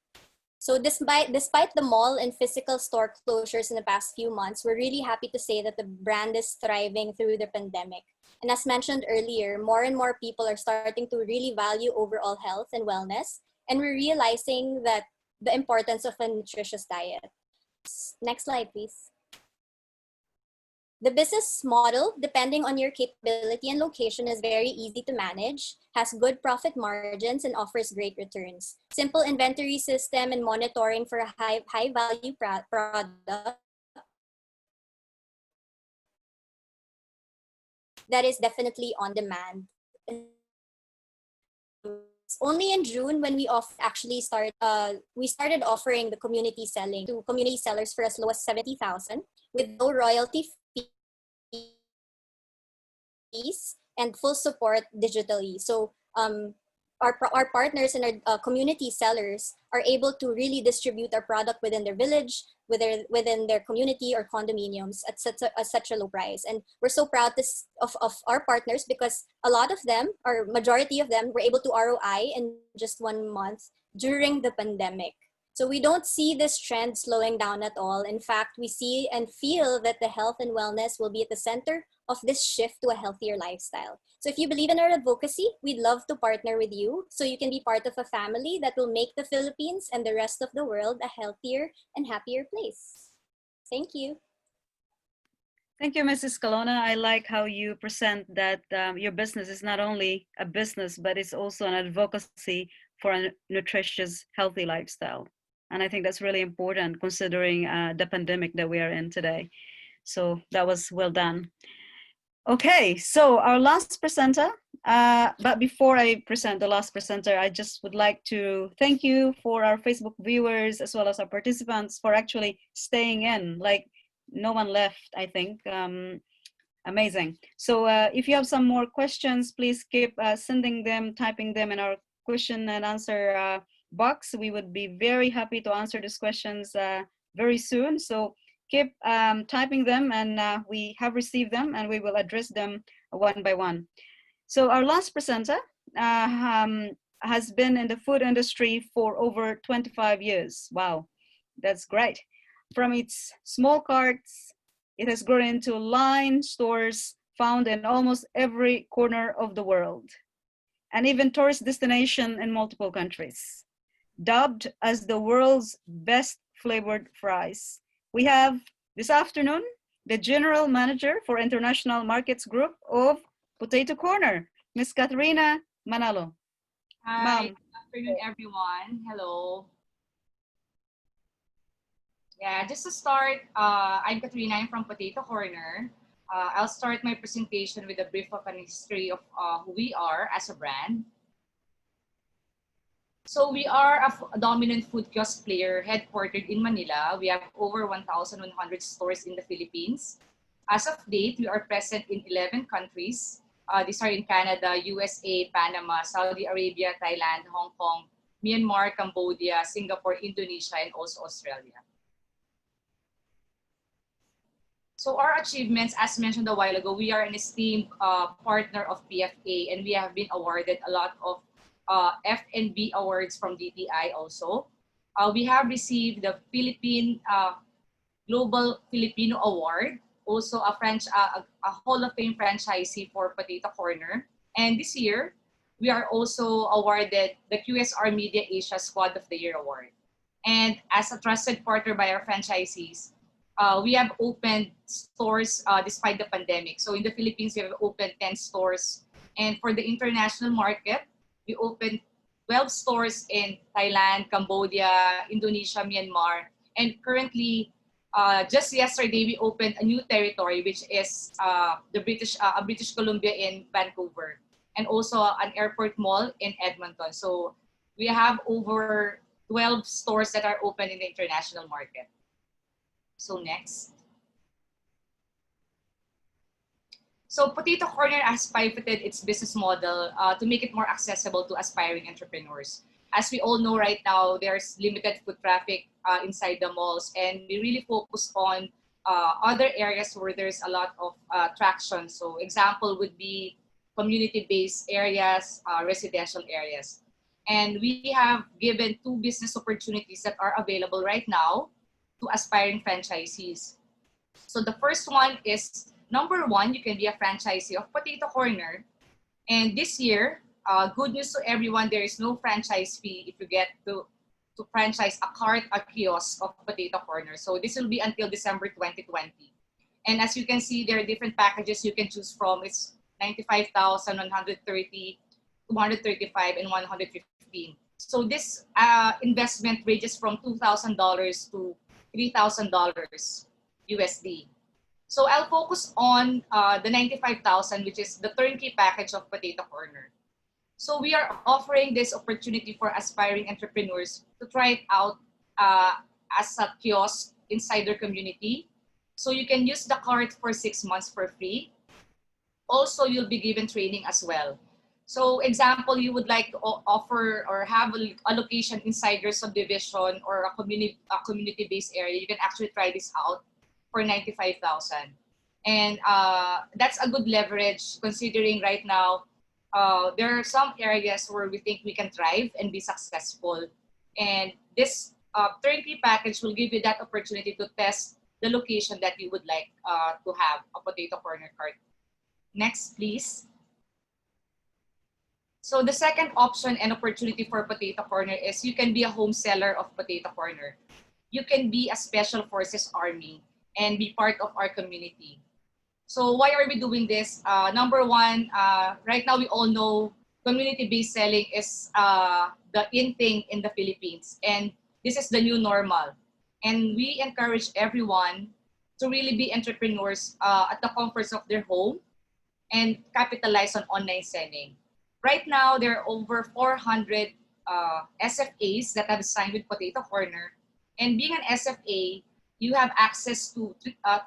So despite the mall and physical store closures in the past few months, we're really happy to say that the brand is thriving through the pandemic. And as mentioned earlier, more and more people are starting to really value overall health and wellness, and we're realizing that the importance of a nutritious diet. Next slide, please. The business model, depending on your capability and location, is very easy to manage, has good profit margins, and offers great returns. Simple inventory system and monitoring for a high value product that is definitely on demand. It's only in June when we started offering the community selling to community sellers for as low as 70,000 with no royalty fees and full support digitally. So our partners and our community sellers are able to really distribute our product within their village, within their community or condominiums at such a low price. And we're so proud of our partners because a lot of them, or majority of them, were able to ROI in just 1 month during the pandemic. So we don't see this trend slowing down at all. In fact, we see and feel that the health and wellness will be at the center of this shift to a healthier lifestyle. So if you believe in our advocacy, we'd love to partner with you so you can be part of a family that will make the Philippines and the rest of the world a healthier and happier place. Thank you. Thank you, Mrs. Colonna. I like how you present that your business is not only a business, but it's also an advocacy for a nutritious, healthy lifestyle. And I think that's really important considering the pandemic that we are in today. So that was well done. Okay, so our last presenter, but before I present the last presenter, I just would like to thank you for our Facebook viewers as well as our participants for actually staying in. Like no one left, I think. Amazing. So if you have some more questions, please keep sending them, typing them in our question and answer box. We would be very happy to answer these questions very soon. So keep typing them, and we have received them, and we will address them one by one. So our last presenter has been in the food industry for over 25 years. Wow, that's great. From its small carts, it has grown into line stores found in almost every corner of the world, and even tourist destination in multiple countries. Dubbed as the world's best flavored fries. We have this afternoon the General Manager for International Markets Group of Potato Corner, Ms. Katrina Manalo. Hi, good afternoon, everyone. Hello. Yeah, just to start, I'm Katrina, I'm from Potato Corner. I'll start my presentation with a brief of an history of who we are as a brand. So we are a dominant food kiosk player headquartered in Manila. We have over 1,100 stores in the Philippines. As of date, we are present in 11 countries. These are in Canada, USA, Panama, Saudi Arabia, Thailand, Hong Kong, Myanmar, Cambodia, Singapore, Indonesia, and also Australia. So our achievements, as mentioned a while ago, we are an esteemed partner of PFA, and we have been awarded a lot of F&B awards from DTI also. We have received the Philippine Global Filipino Award, also a Hall of Fame franchisee for Potato Corner. And this year, we are also awarded the QSR Media Asia Squad of the Year Award. And as a trusted partner by our franchisees, we have opened stores despite the pandemic. So in the Philippines, we have opened 10 stores. And for the international market, we opened 12 stores in Thailand, Cambodia, Indonesia, Myanmar. And currently, just yesterday, we opened a new territory, which is British Columbia in Vancouver, and also an airport mall in Edmonton. So we have over 12 stores that are open in the international market. So next. So Potato Corner has pivoted its business model to make it more accessible to aspiring entrepreneurs. As we all know right now, there's limited foot traffic inside the malls, and we really focus on other areas where there's a lot of traction. So example would be community-based areas, residential areas. And we have given 2 business opportunities that are available right now to aspiring franchisees. So the first one is, number 1, you can be a franchisee of Potato Corner. And this year, good news to everyone, there is no franchise fee if you get to franchise a cart, a kiosk of Potato Corner. So this will be until December 2020. And as you can see, there are different packages you can choose from. It's 95,000, 130, 235, and 115. So this investment ranges from $2,000 to $3,000 USD. So I'll focus on the 95,000, which is the turnkey package of Potato Corner. So we are offering this opportunity for aspiring entrepreneurs to try it out as a kiosk inside their community. So you can use the cart for 6 months for free. Also, you'll be given training as well. So example, you would like to offer or have a location inside your subdivision or a community-based area, you can actually try this out for 95,000. And that's a good leverage considering right now, there are some areas where we think we can thrive and be successful. And this turnkey package will give you that opportunity to test the location that you would like to have a Potato Corner cart. Next, please. So the second option and opportunity for Potato Corner is you can be a home seller of Potato Corner. You can be a Special Forces Army and be part of our community. So why are we doing this? Number 1, right now we all know community-based selling is the in thing in the Philippines. And this is the new normal. And we encourage everyone to really be entrepreneurs at the comforts of their home and capitalize on online selling. Right now, there are over 400 SFAs that have signed with Potato Corner. And being an SFA, you have access to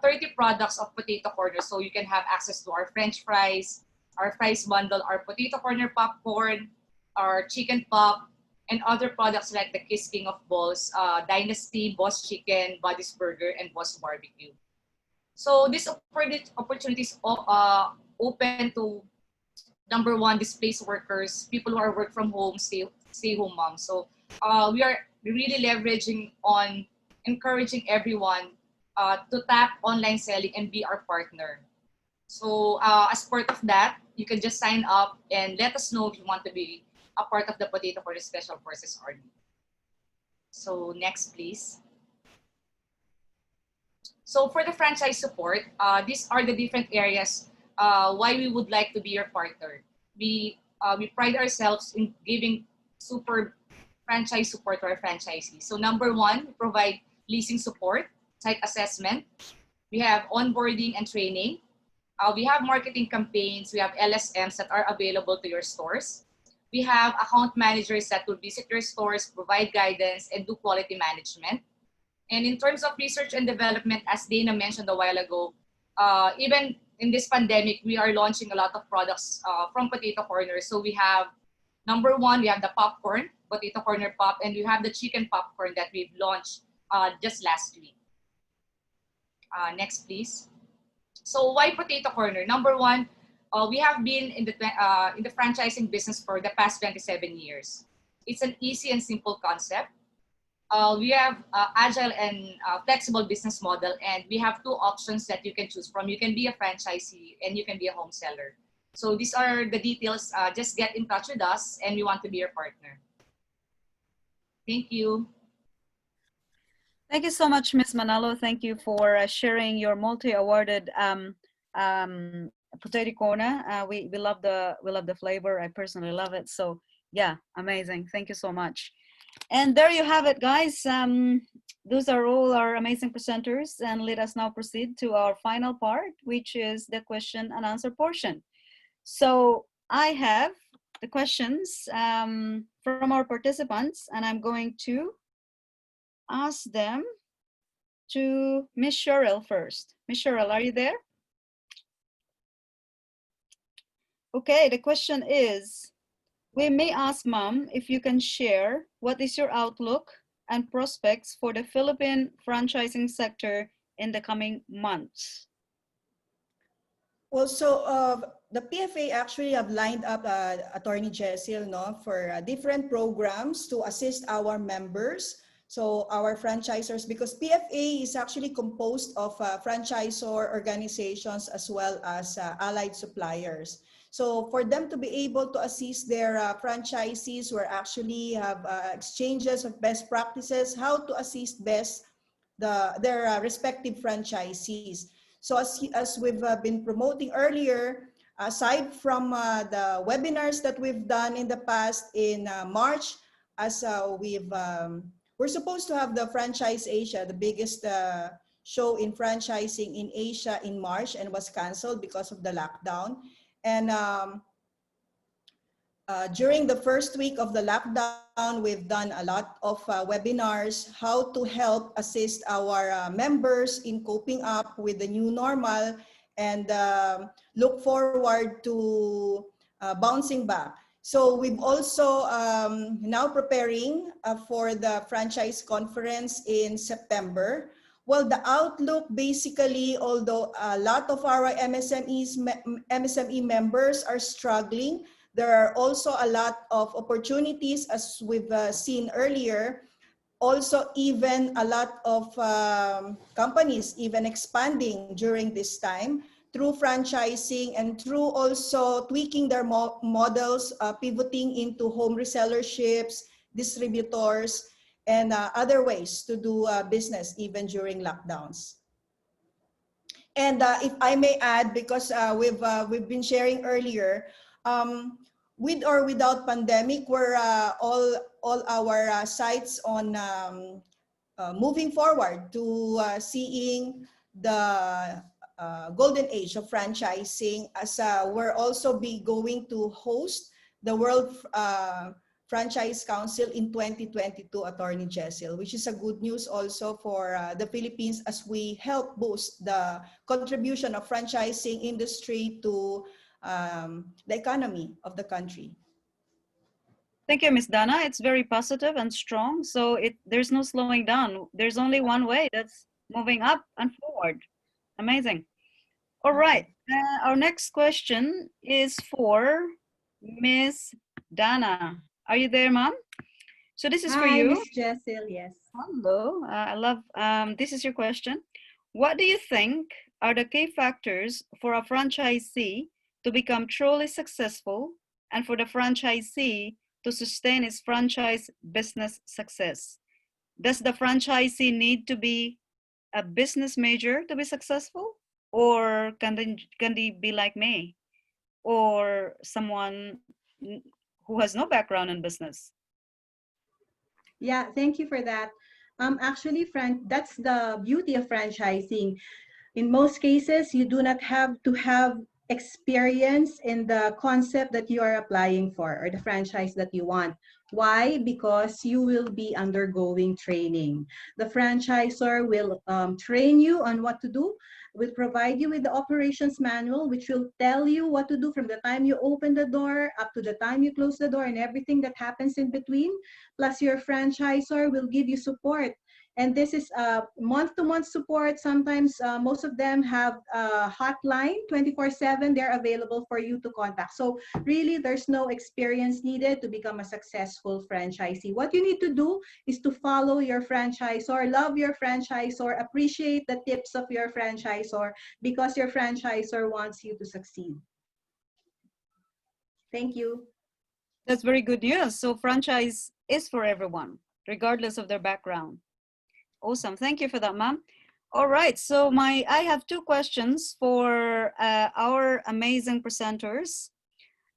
30 products of Potato Corner. So you can have access to our French fries, our fries bundle, our Potato Corner popcorn, our chicken pop, and other products like the Kiss King of Balls, Dynasty, Boss Chicken, Buddy's Burger, and Boss Barbecue. So this opportunity is open to, number 1, displaced workers, people who are work from home, stay-home moms. So we are really leveraging on encouraging everyone to tap online selling and be our partner. So as part of that, you can just sign up and let us know if you want to be a part of the Potato Corner Special Forces Army. So next, please. So for the franchise support, these are the different areas why we would like to be your partner. We pride ourselves in giving super franchise support to our franchisees. So number 1, we provide leasing support, site assessment. We have onboarding and training. We have marketing campaigns. We have LSMs that are available to your stores. We have account managers that will visit your stores, provide guidance, and do quality management. And in terms of research and development, as Dana mentioned a while ago, even in this pandemic, we are launching a lot of products from Potato Corner. So we have, number 1, we have the popcorn, Potato Corner Pop, and we have the chicken popcorn that we've launched just last week. Next, please. So why Potato Corner? Number one, we have been in the franchising business for the past 27 years. It's an easy and simple concept. We have agile and flexible business model, and we have two options that you can choose from. You can be a franchisee and you can be a home seller. So these are the details. Just get in touch with us, and we want to be your partner. Thank you. Thank you so much, Ms. Manalo. Thank you for sharing your multi-awarded potato corner. We love the flavor. I personally love it. So yeah, amazing. Thank you so much. And there you have it, guys. Those are all our amazing presenters, and let us now proceed to our final part, which is the question and answer portion. So I have the questions from our participants, and I'm going to ask them to Miss Cheryl first. Miss Cheryl, are you there? Okay, the question is, we may ask Mom if you can share what is your outlook and prospects for the Philippine franchising sector in the coming months. Well, so the PFA actually have lined up Attorney Jessiel, no, for different programs to assist our members. So our franchisors, because PFA is actually composed of franchisor organizations as well as allied suppliers. So for them to be able to assist their franchisees, we actually have exchanges of best practices, how to assist best their respective franchisees. So as we've been promoting earlier, aside from the webinars that we've done in the past in March, as we're supposed to have the Franchise Asia, the biggest show in franchising in Asia in March, and was canceled because of the lockdown. And during the first week of the lockdown, we've done a lot of webinars, how to help assist our members in coping up with the new normal, and look forward to bouncing back. So we've also now preparing for the franchise conference in September. Well, the outlook basically, although a lot of our MSME members are struggling, there are also a lot of opportunities, as we've seen earlier. Also, even a lot of companies even expanding during this time through franchising and through also tweaking their models, pivoting into home resellerships, distributors, and other ways to do business even during lockdowns. And if I may add, because we've been sharing earlier, with or without pandemic, we're all our sites on moving forward to seeing the golden age of franchising, as we're also going to host the World Franchise Council in 2022, Attorney Jessiel, which is a good news also for the Philippines, as we help boost the contribution of franchising industry to the economy of the country. Thank you, Ms. Dana. It's very positive and strong. So there's no slowing down. There's only one way, that's moving up and forward. Amazing. All right. Our next question is for Ms. Dana. Are you there, Mom? So this is for you. Ms. Jessiel, yes. Hello. I love, this is your question. What do you think are the key factors for a franchisee to become truly successful and for the franchisee to sustain its franchise business success? Does the franchisee need to be a business major to be successful? Or can they be like me? Or someone who has no background in business? Yeah, thank you for that. Actually, that's the beauty of franchising. In most cases, you do not have to have experience in the concept that you are applying for or the franchise that you want. Why? Because you will be undergoing training. The franchisor will train you on what to do, will provide you with the operations manual, which will tell you what to do from the time you open the door up to the time you close the door and everything that happens in between. Plus, your franchisor will give you support And this is month-to-month support. Sometimes most of them have a hotline 24/7. They're available for you to contact. So really, there's no experience needed to become a successful franchisee. What you need to do is to follow your franchisor, love your franchisor, appreciate the tips of your franchisor, because your franchisor wants you to succeed. Thank you. That's very good news. So franchise is for everyone, regardless of their background. Awesome. Thank you for that, ma'am. All right. So I have two questions for our amazing presenters.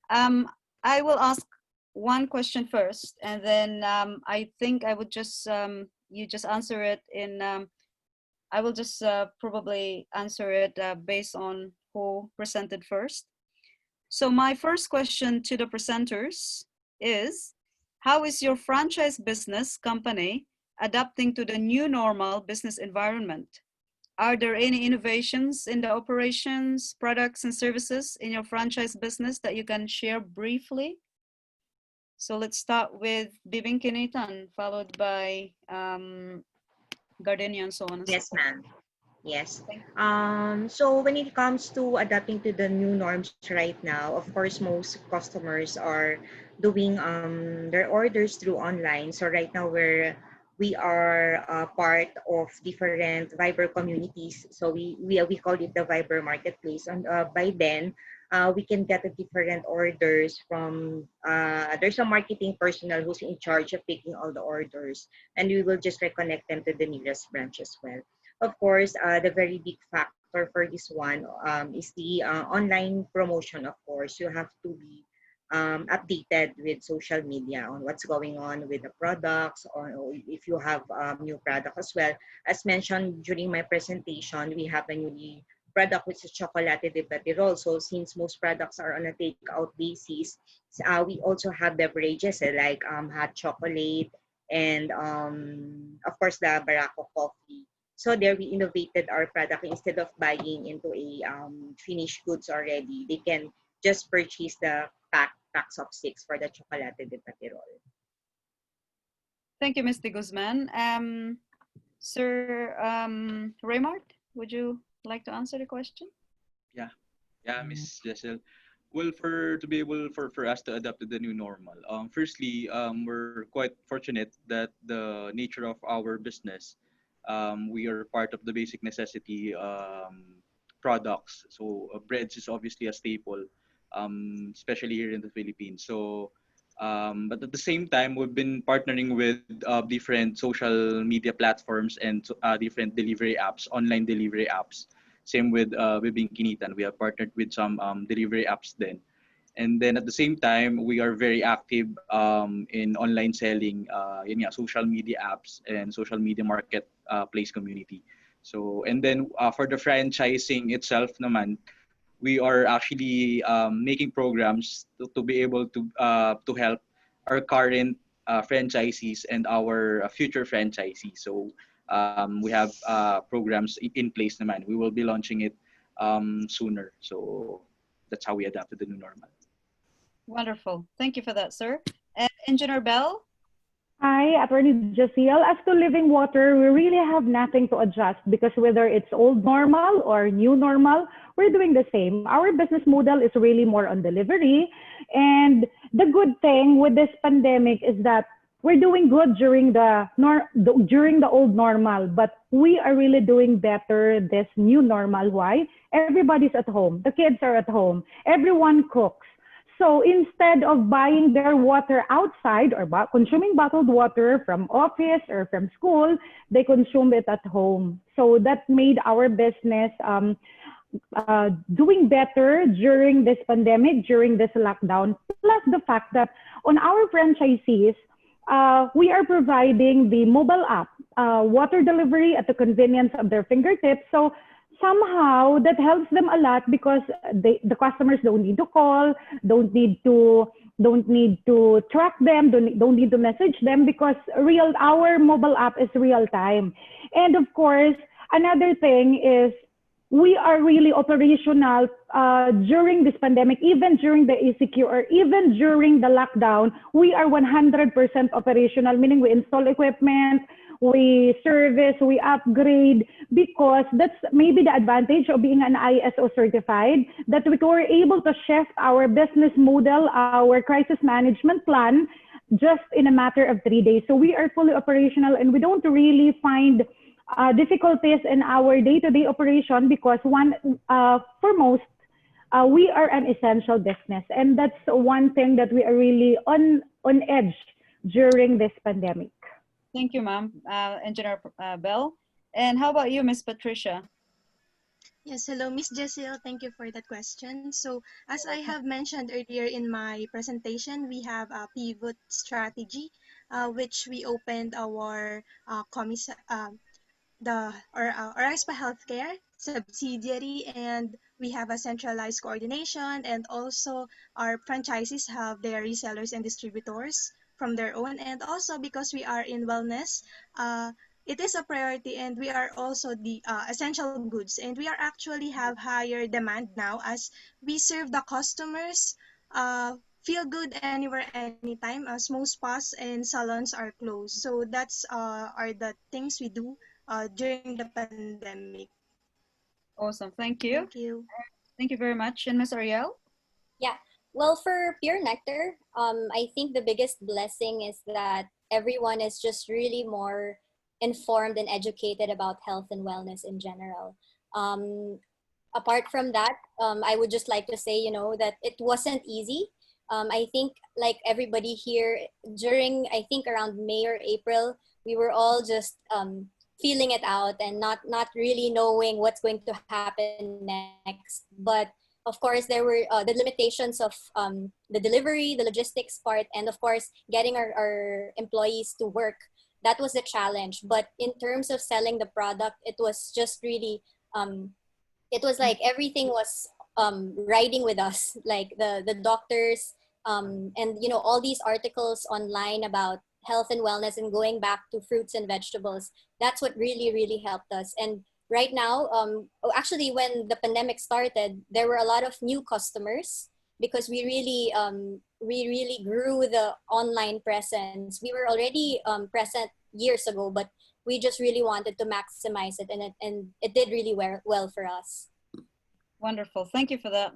I will ask one question first, and then I think I would just, you just answer it in, I will just probably answer it based on who presented first. So my first question to the presenters is, how is your franchise business company adapting to the new normal business environment? Are there any innovations in the operations, products, and services in your franchise business that you can share briefly? So let's start with BIBINOKINITAN, followed by Gardenia, and so on and Yes, so forth. ma'am. Yes. So when it comes to adapting to the new norms right now, of course, most customers are doing their orders through online. So right now we are part of different Viber communities. So we call it the Viber Marketplace. And by then, we can get the different orders from, there's a marketing personnel who's in charge of picking all the orders. And we will just reconnect them to the nearest branch as well. Of course, the very big factor for this one is the online promotion, of course. You have to be updated with social media on what's going on with the products, or if you have a new product as well. As mentioned during my presentation, we have a new product which is chocolate de batirol. So since most products are on a takeout basis, we also have beverages like hot chocolate and of course the Barako coffee. So there we innovated our product. Instead of buying into a finished goods already, they can just purchase the packs of 6 for the chocolate de batirol. Thank you, Mr. Guzman. Sir Raymart, would you like to answer the question? Yeah, Miss Jessel. Well, to be able for us to adapt to the new normal, firstly, we're quite fortunate that the nature of our business, we are part of the basic necessity products. So breads is obviously a staple, especially here in the Philippines. So, but at the same time, we've been partnering with different social media platforms and different delivery apps, online delivery apps. Same with BIBINOKINITAN. We have partnered with some delivery apps then. And then at the same time, we are very active in online selling, social media apps and social media marketplace community. So, and then for the franchising itself naman, we are actually making programs to be able to help our current franchisees and our future franchisees. So we have programs in place naman. We will be launching it sooner. So that's how we adapt to the new normal. Wonderful. Thank you for that, sir. And Engineer Bell? Hi, Attorney Jasiel. As to living water, we really have nothing to adjust because whether it's old normal or new normal, we're doing the same. Our business model is really more on delivery. And the good thing with this pandemic is that we're doing good during the old normal, but we are really doing better this new normal. Why? Everybody's at home. The kids are at home. Everyone cooks. So instead of buying their water outside or consuming bottled water from office or from school, they consume it at home. So that made our business doing better during this pandemic, during this lockdown. Plus the fact that on our franchisees, we are providing the mobile app, water delivery at the convenience of their fingertips. So somehow that helps them a lot because the customers don't need to call, don't need to track them, don't need to message them because our mobile app is real time. And of course, another thing is we are really operational during this pandemic, even during the ECQ or even during the lockdown, we are 100% operational, meaning we install equipment, we service, we upgrade, because that's maybe the advantage of being an ISO certified, that we were able to shift our business model, our crisis management plan, just in a matter of 3 days. So we are fully operational, and we don't really find difficulties in our day-to-day operation, because foremost, we are an essential business, and that's one thing that we are really on edge during this pandemic. Thank you, ma'am, Engineer Bell. And how about you, Miss Patricia? Yes, hello, Miss Jessil. Thank you for that question. So, as I have mentioned earlier in my presentation, we have a pivot strategy, which we opened our our Expa Healthcare subsidiary, and we have a centralized coordination, and also our franchises have their resellers and distributors from their own. And also, because we are in wellness, it is a priority, and we are also the essential goods, and we are actually have higher demand now as we serve the customers feel good anywhere anytime, as most spas and salons are closed. So that's are the things we do during the pandemic. Awesome. Thank you. Thank you. Thank you very much. And Miss Ariel? Yeah. Well, for Pure Nectar, I think the biggest blessing is that everyone is just really more informed and educated about health and wellness in general. Apart from that, I would just like to say, that it wasn't easy. I think like everybody here during, I think around May or April, we were all just feeling it out and not really knowing what's going to happen next. But of course, there were the limitations of the delivery, the logistics part, and of course, getting our employees to work. That was the challenge. But in terms of selling the product, it was just really, it was like everything was riding with us, like the doctors, and all these articles online about health and wellness and going back to fruits and vegetables. That's what really, really helped us. And right now, actually, when the pandemic started, there were a lot of new customers because we really grew the online presence. We were already present years ago, but we just really wanted to maximize it, and it did really well for us. Wonderful. Thank you for that,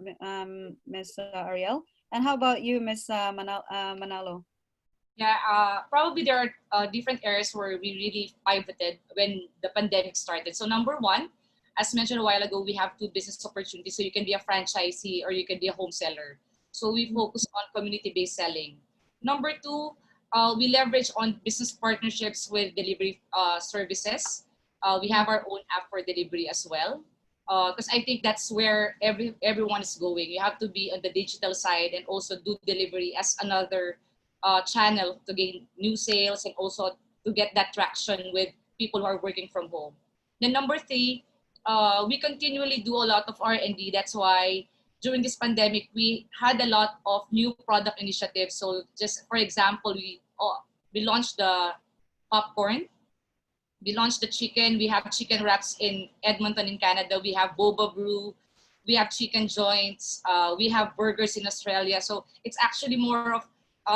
Ms. Ariel. And how about you, Ms. Manalo? Yeah, probably there are different areas where we really pivoted when the pandemic started. So number one, as mentioned a while ago, we have two business opportunities. So you can be a franchisee or you can be a home seller. So we focus on community-based selling. Number two, we leverage on business partnerships with delivery services. We have our own app for delivery as well. Because I think that's where everyone is going. You have to be on the digital side and also do delivery as another channel to gain new sales and also to get that traction with people who are working from home. Then number three, we continually do a lot of R&D. That's why during this pandemic, we had a lot of new product initiatives. So just for example, we launched the popcorn. We launched the chicken. We have chicken wraps in Edmonton in Canada. We have boba brew. We have chicken joints. We have burgers in Australia. So it's actually more of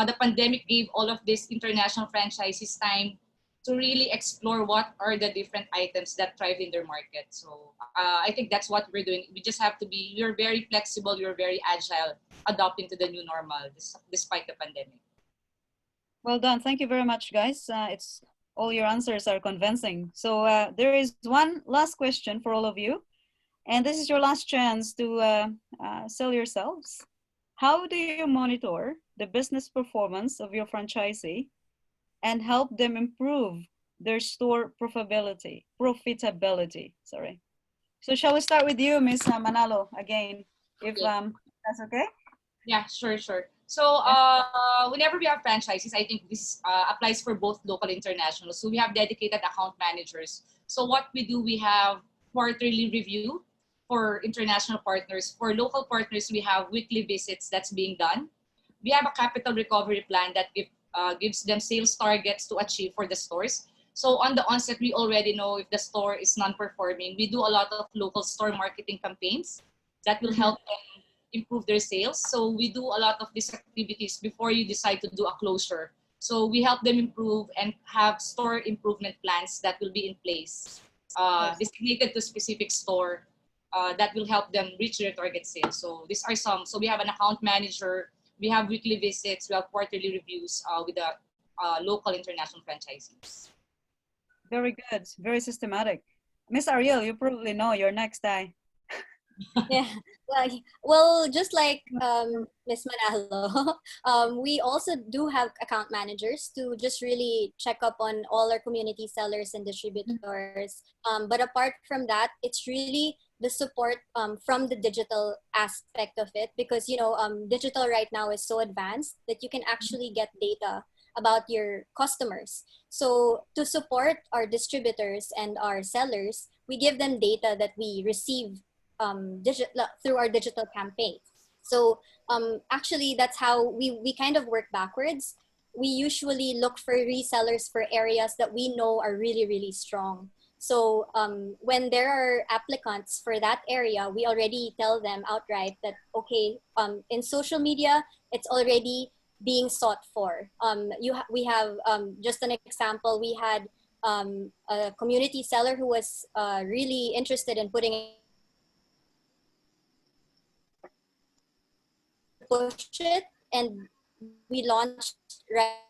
the pandemic gave all of these international franchises time to really explore what are the different items that thrive in their market. So I think that's what we're doing. We just have to be, we're very flexible, we're very agile, adapting to the new normal despite the pandemic. Well done. Thank you very much, guys. All your answers are convincing. So there is one last question for all of you. And this is your last chance to sell yourselves. How do you monitor the business performance of your franchisee and help them improve their store profitability? Sorry. So shall we start with you, Ms. Manalo, again, if that's okay? Yeah, sure. So whenever we have franchises, I think this applies for both local and international. So we have dedicated account managers. So what we do, we have quarterly review for international partners. For local partners, we have weekly visits that's being done. We have a capital recovery plan that gives them sales targets to achieve for the stores. So on the onset, we already know if the store is non-performing. We do a lot of local store marketing campaigns that will help them improve their sales. So we do a lot of these activities before you decide to do a closure. So we help them improve and have store improvement plans that will be in place, designated to specific store that will help them reach their target sales. So these are some. So we have an account manager, we have weekly visits, we have quarterly reviews with the local international franchisees. Very good. Very systematic. Miss Ariel, you probably know your next eye. Yeah, well, just like Miss Manalo, we also do have account managers to just really check up on all our community sellers and distributors. But apart from that, it's really the support from the digital aspect of it, because digital right now is so advanced that you can actually get data about your customers. So to support our distributors and our sellers, we give them data that we receive through our digital campaign. So actually, that's how we kind of work backwards. We usually look for resellers for areas that we know are really, really strong. So when there are applicants for that area, we already tell them outright that, okay, in social media, it's already being sought for. We have, just an example, we had a community seller who was really interested in putting push it, and we launched right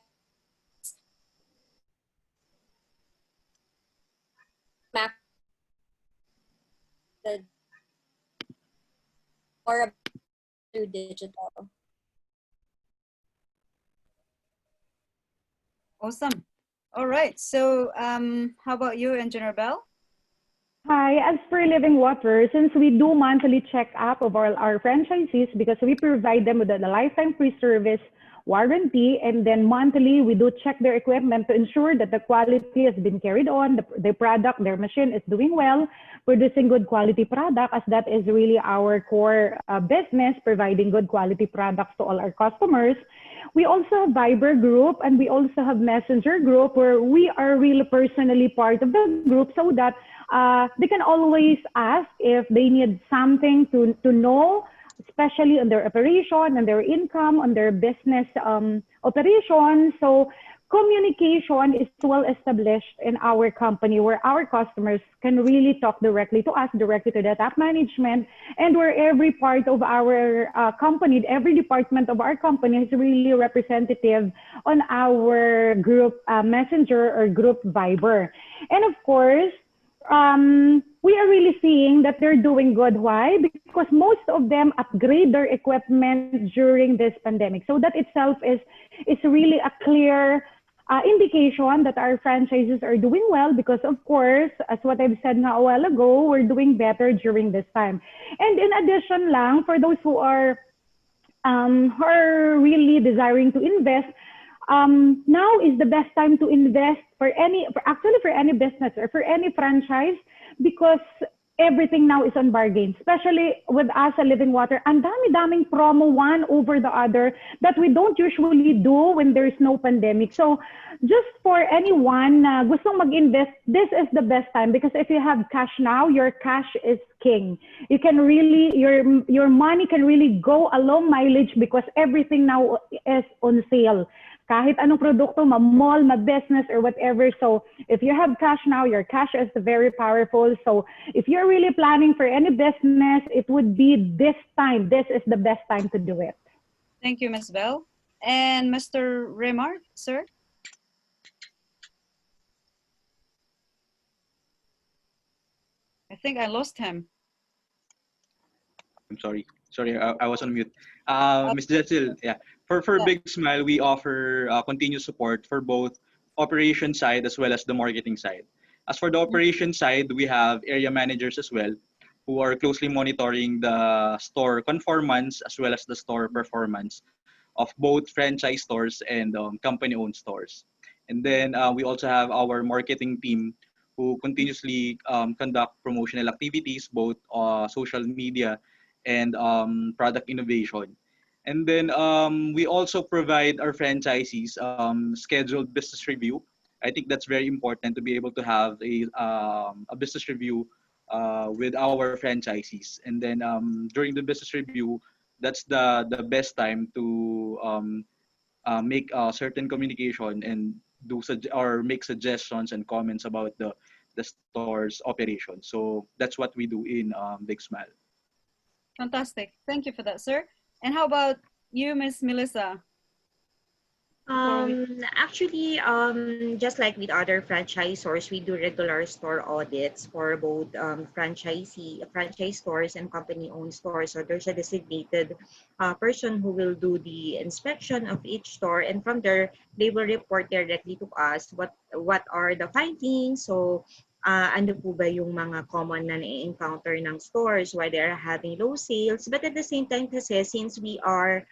the or through digital. Awesome. All right. So how about you, Engineer Bell? Hi, as for Living Water, since we do monthly check-up of our franchisees, because we provide them with a lifetime free service warranty, and then monthly we do check their equipment to ensure that the quality has been carried on, the product, their machine is doing well, producing good quality product, as that is really our core business, providing good quality products to all our customers. We also have Viber group, and we also have Messenger group, where we are really personally part of the group, so that they can always ask if they need something to know, especially on their operation, and their income, on their business operation. So communication is well established in our company, where our customers can really talk directly to us, directly to the top management, and where every part of our company, every department of our company is really representative on our group Messenger or group Viber. And of course, we are really seeing that they're doing good. Why? Because most of them upgrade their equipment during this pandemic. So that itself is really a clear indication that our franchises are doing well, because of course, as what I've said a while ago, we're doing better during this time. And in addition lang, for those who are really desiring to invest, now is the best time to invest for any business or for any franchise, because everything now is on bargain, especially with us at Living Water. Ang dami-daming promo one over the other that we don't usually do when there's no pandemic. So just for anyone na gustong mag-invest, this is the best time, because if you have cash now, your cash is king. You can really, your money can really go a long mileage, because everything now is on sale. Kahit anong produkto, ma-mall, ma-business, or whatever. So if you have cash now, your cash is very powerful. So if you're really planning for any business, it would be this time. This is the best time to do it. Thank you, Ms. Bell. And Mr. Remar, sir? I think I lost him. I'm sorry. I was on mute. Ms. Jetsil, yeah. For Big Smile, we offer continuous support for both operation side as well as the marketing side. As for the operation side, we have area managers as well, who are closely monitoring the store conformance as well as the store performance of both franchise stores and company-owned stores. And then we also have our marketing team, who continuously conduct promotional activities, both social media and product innovation. And then we also provide our franchisees scheduled business review. I think that's very important to be able to have a business review with our franchisees. And then during the business review, that's the best time to make certain communication and or make suggestions and comments about the store's operation. So that's what we do in Big Smile. Fantastic. Thank you for that, sir. And how about you, Miss Melissa? Actually, just like with other franchisors, we do regular store audits for both franchise stores and company-owned stores. So there's a designated person who will do the inspection of each store, and from there, they will report directly to us what are the findings. So, ano po ba yung mga common na na-encounter ng stores, why they're having low sales. But at the same time kasi, since we are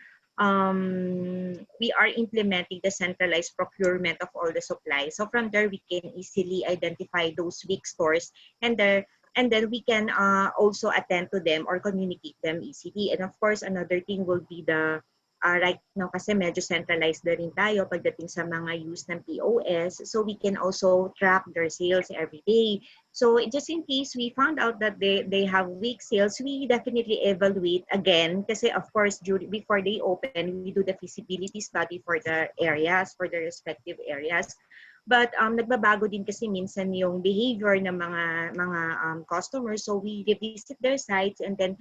implementing the centralized procurement of all the supplies. So from there, we can easily identify those weak stores, and then we can also attend to them or communicate them easily. And of course, another thing will be the right now kasi medyo centralized na rin tayo pagdating sa mga use ng POS. So we can also track their sales every day. So just in case we found out that they have weak sales, we definitely evaluate again. Kasi of course, before they open, we do the feasibility study for the areas, for the respective areas. But nagbabago din kasi minsan yung behavior ng mga customers. So we revisit their sites, and then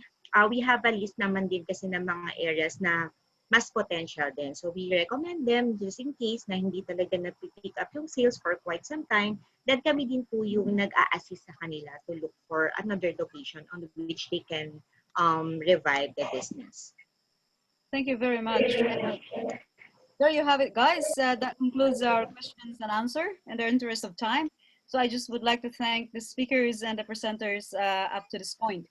we have a list naman din kasi ng mga areas na mas potential din. So we recommend them just in case na hindi talaga nag-pick up yung sales for quite some time. Then kami din po yung nag-a-assist sa kanila to look for another location on which they can revive the business. Thank you very much. There you have it, guys. That concludes our questions and answer in the interest of time. So I just would like to thank the speakers and the presenters up to this point.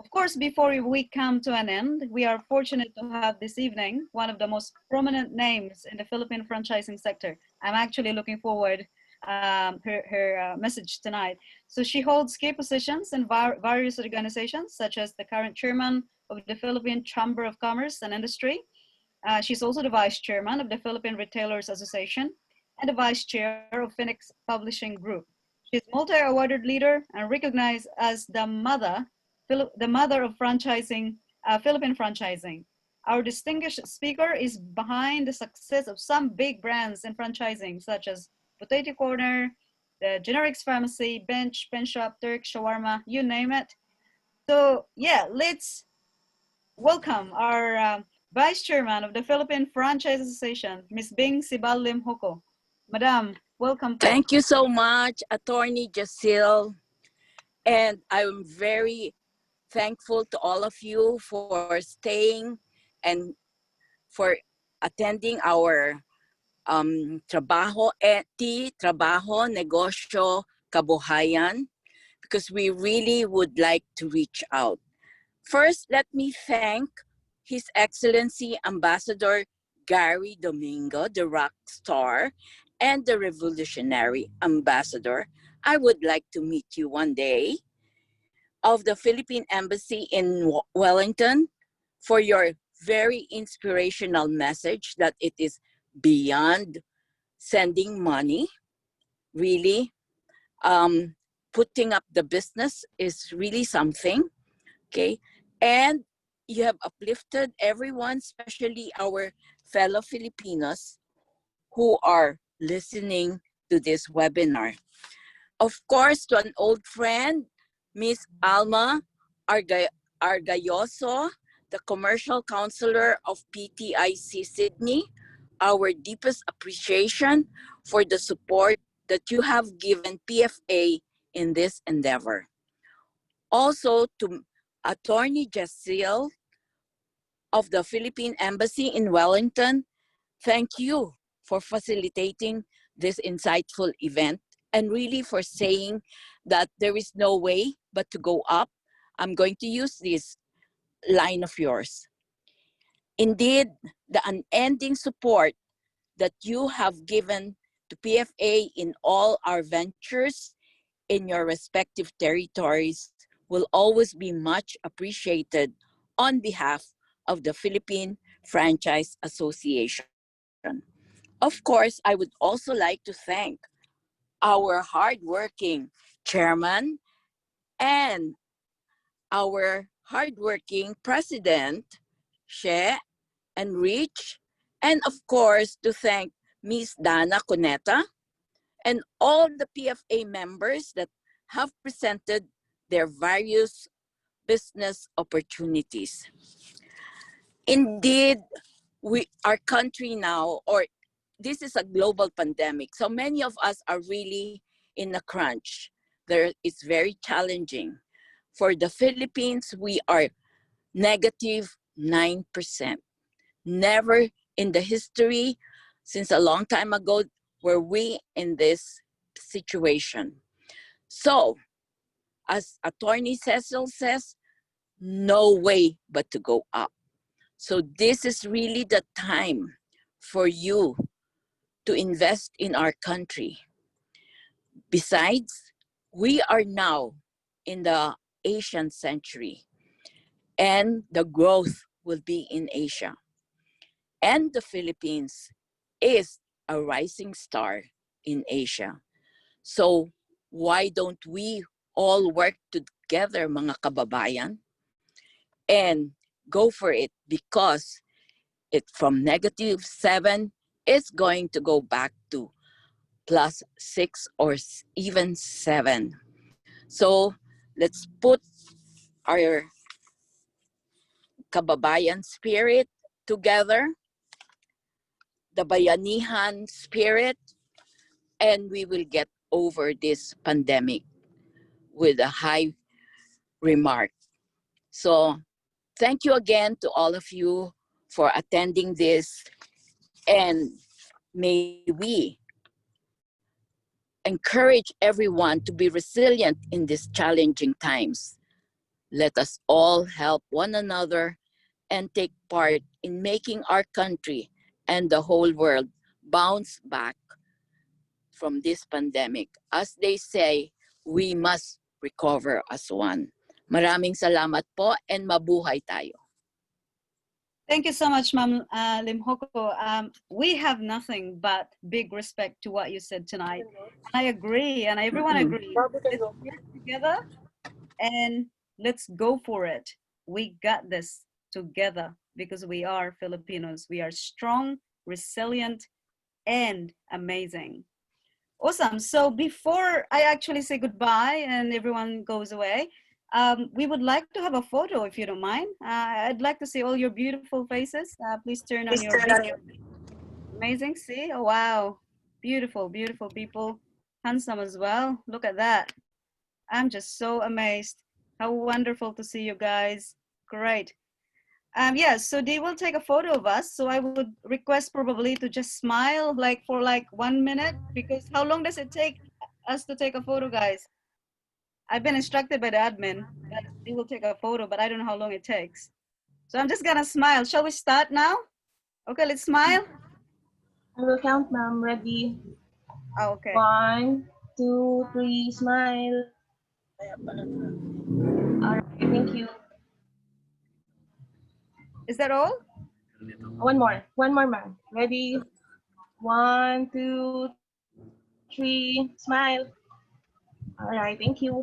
Of course, before we come to an end, we are fortunate to have this evening one of the most prominent names in the Philippine franchising sector. I'm actually looking forward her message tonight. So she holds key positions in various organizations, such as the current chairman of the Philippine Chamber of Commerce and Industry. She's also the vice chairman of the Philippine Retailers Association and the vice chair of Phoenix Publishing Group. She's multi-awarded leader and recognized as the mother of franchising, Philippine franchising. Our distinguished speaker is behind the success of some big brands in franchising, such as Potato Corner, the Generics Pharmacy, Bench, Pen Shop, Turk, Shawarma, you name it. So yeah, let's welcome our Vice Chairman of the Philippine Franchise Association, Ms. Bing Sibalim Hoko. Madam, welcome. Thank you so much, Attorney Jacil. And I'm very thankful to all of you for staying and for attending our Trabaho, Negosyo, Kabuhayan, because we really would like to reach out. First, let me thank His Excellency Ambassador Gary Domingo, the rock star, and the revolutionary ambassador. I would like to meet you one day, of the Philippine Embassy in Wellington, for your very inspirational message that it is beyond sending money. Really, putting up the business is really something, okay? And you have uplifted everyone, especially our fellow Filipinos who are listening to this webinar. Of course, to an old friend, Miss Alma Argayoso, the Commercial Counselor of PTIC Sydney, our deepest appreciation for the support that you have given PFA in this endeavor. Also to Attorney Jacil of the Philippine Embassy in Wellington, thank you for facilitating this insightful event and really for saying that there is no way but to go up. I'm going to use this line of yours. Indeed, the unending support that you have given to PFA in all our ventures in your respective territories will always be much appreciated on behalf of the Philippine Franchise Association. Of course, I would also like to thank our hardworking chairman and our hardworking president, She and Rich, And of course, to thank Ms. Dana Cuneta and all the PFA members that have presented their various business opportunities. Indeed, our country now, or this is a global pandemic, so many of us are really in a crunch. It's very challenging. For the Philippines, we are negative 9%. Never in the history, since a long time ago, were we in this situation. So, as Attorney Cecil says, no way but to go up. So this is really the time for you to invest in our country. Besides, we are now in the Asian century, and the growth will be in Asia. And the Philippines is a rising star in Asia. So why don't we all work together, mga kababayan, and go for it, because it from -7 is going to go back to +6 or even 7. So let's put our kababayan spirit together, the bayanihan spirit, and we will get over this pandemic with a high remark. So thank you again to all of you for attending this, and may we encourage everyone to be resilient in these challenging times. Let us all help one another and take part in making our country and the whole world bounce back from this pandemic. As they say, we must recover as one. Maraming salamat po, and mabuhay tayo. Thank you so much, Ma'am Limhoko. We have nothing but big respect to what you said tonight. I agree, and everyone agrees. Let's work together and let's go for it. We got this together because we are Filipinos. We are strong, resilient, and amazing. Awesome. So before I actually say goodbye and everyone goes away, we would like to have a photo, if you don't mind. I'd like to see all your beautiful faces. Please turn on your video. Amazing. See? Oh, wow. Beautiful, beautiful people. Handsome as well. Look at that. I'm just so amazed. How wonderful to see you guys. Great. Yes, so they will take a photo of us. So I would request probably to just smile for 1 minute, because how long does it take us to take a photo, guys? I've been instructed by the admin that they will take a photo, but I don't know how long it takes. So I'm just gonna smile. Shall we start now? Okay, let's smile. I will count, ma'am. Ready? Oh, okay. 1, 2, 3, smile. All right, thank you. Is that all? One more, ma'am. Ready? 1, 2, 3, smile. All right, thank you.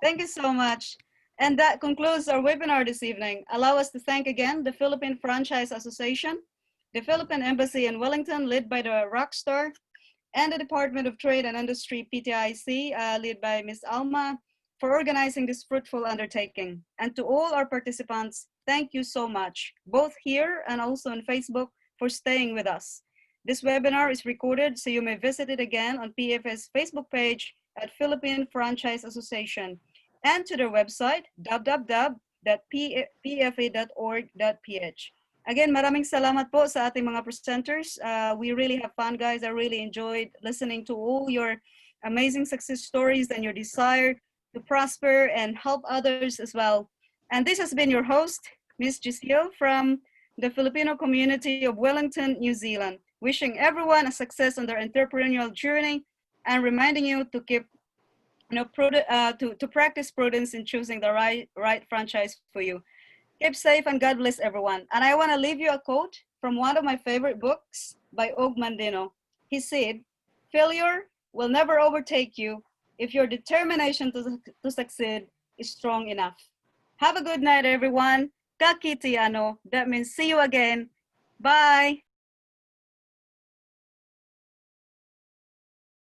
Thank you so much. And that concludes our webinar this evening. Allow us to thank again the Philippine Franchise Association, the Philippine Embassy in Wellington, led by the Rockstar, and the Department of Trade and Industry, PTIC, led by Ms. Alma, for organizing this fruitful undertaking. And to all our participants, thank you so much, both here and also on Facebook, for staying with us. This webinar is recorded, so you may visit it again on PFA's Facebook page at Philippine Franchise Association, and to their website, www.pfa.org.ph. Again, maraming salamat po sa ating mga presenters. We really have fun, guys. I really enjoyed listening to all your amazing success stories and your desire to prosper and help others as well. And this has been your host, Ms. Giselle from the Filipino community of Wellington, New Zealand, wishing everyone a success on their entrepreneurial journey and reminding you to keep, to practice prudence in choosing the right franchise for you. Keep safe and God bless everyone. And I want to leave you a quote from one of my favorite books by Og Mandino. He said, "Failure will never overtake you if your determination to succeed is strong enough." Have a good night, everyone. Kakitiano. That means see you again. Bye.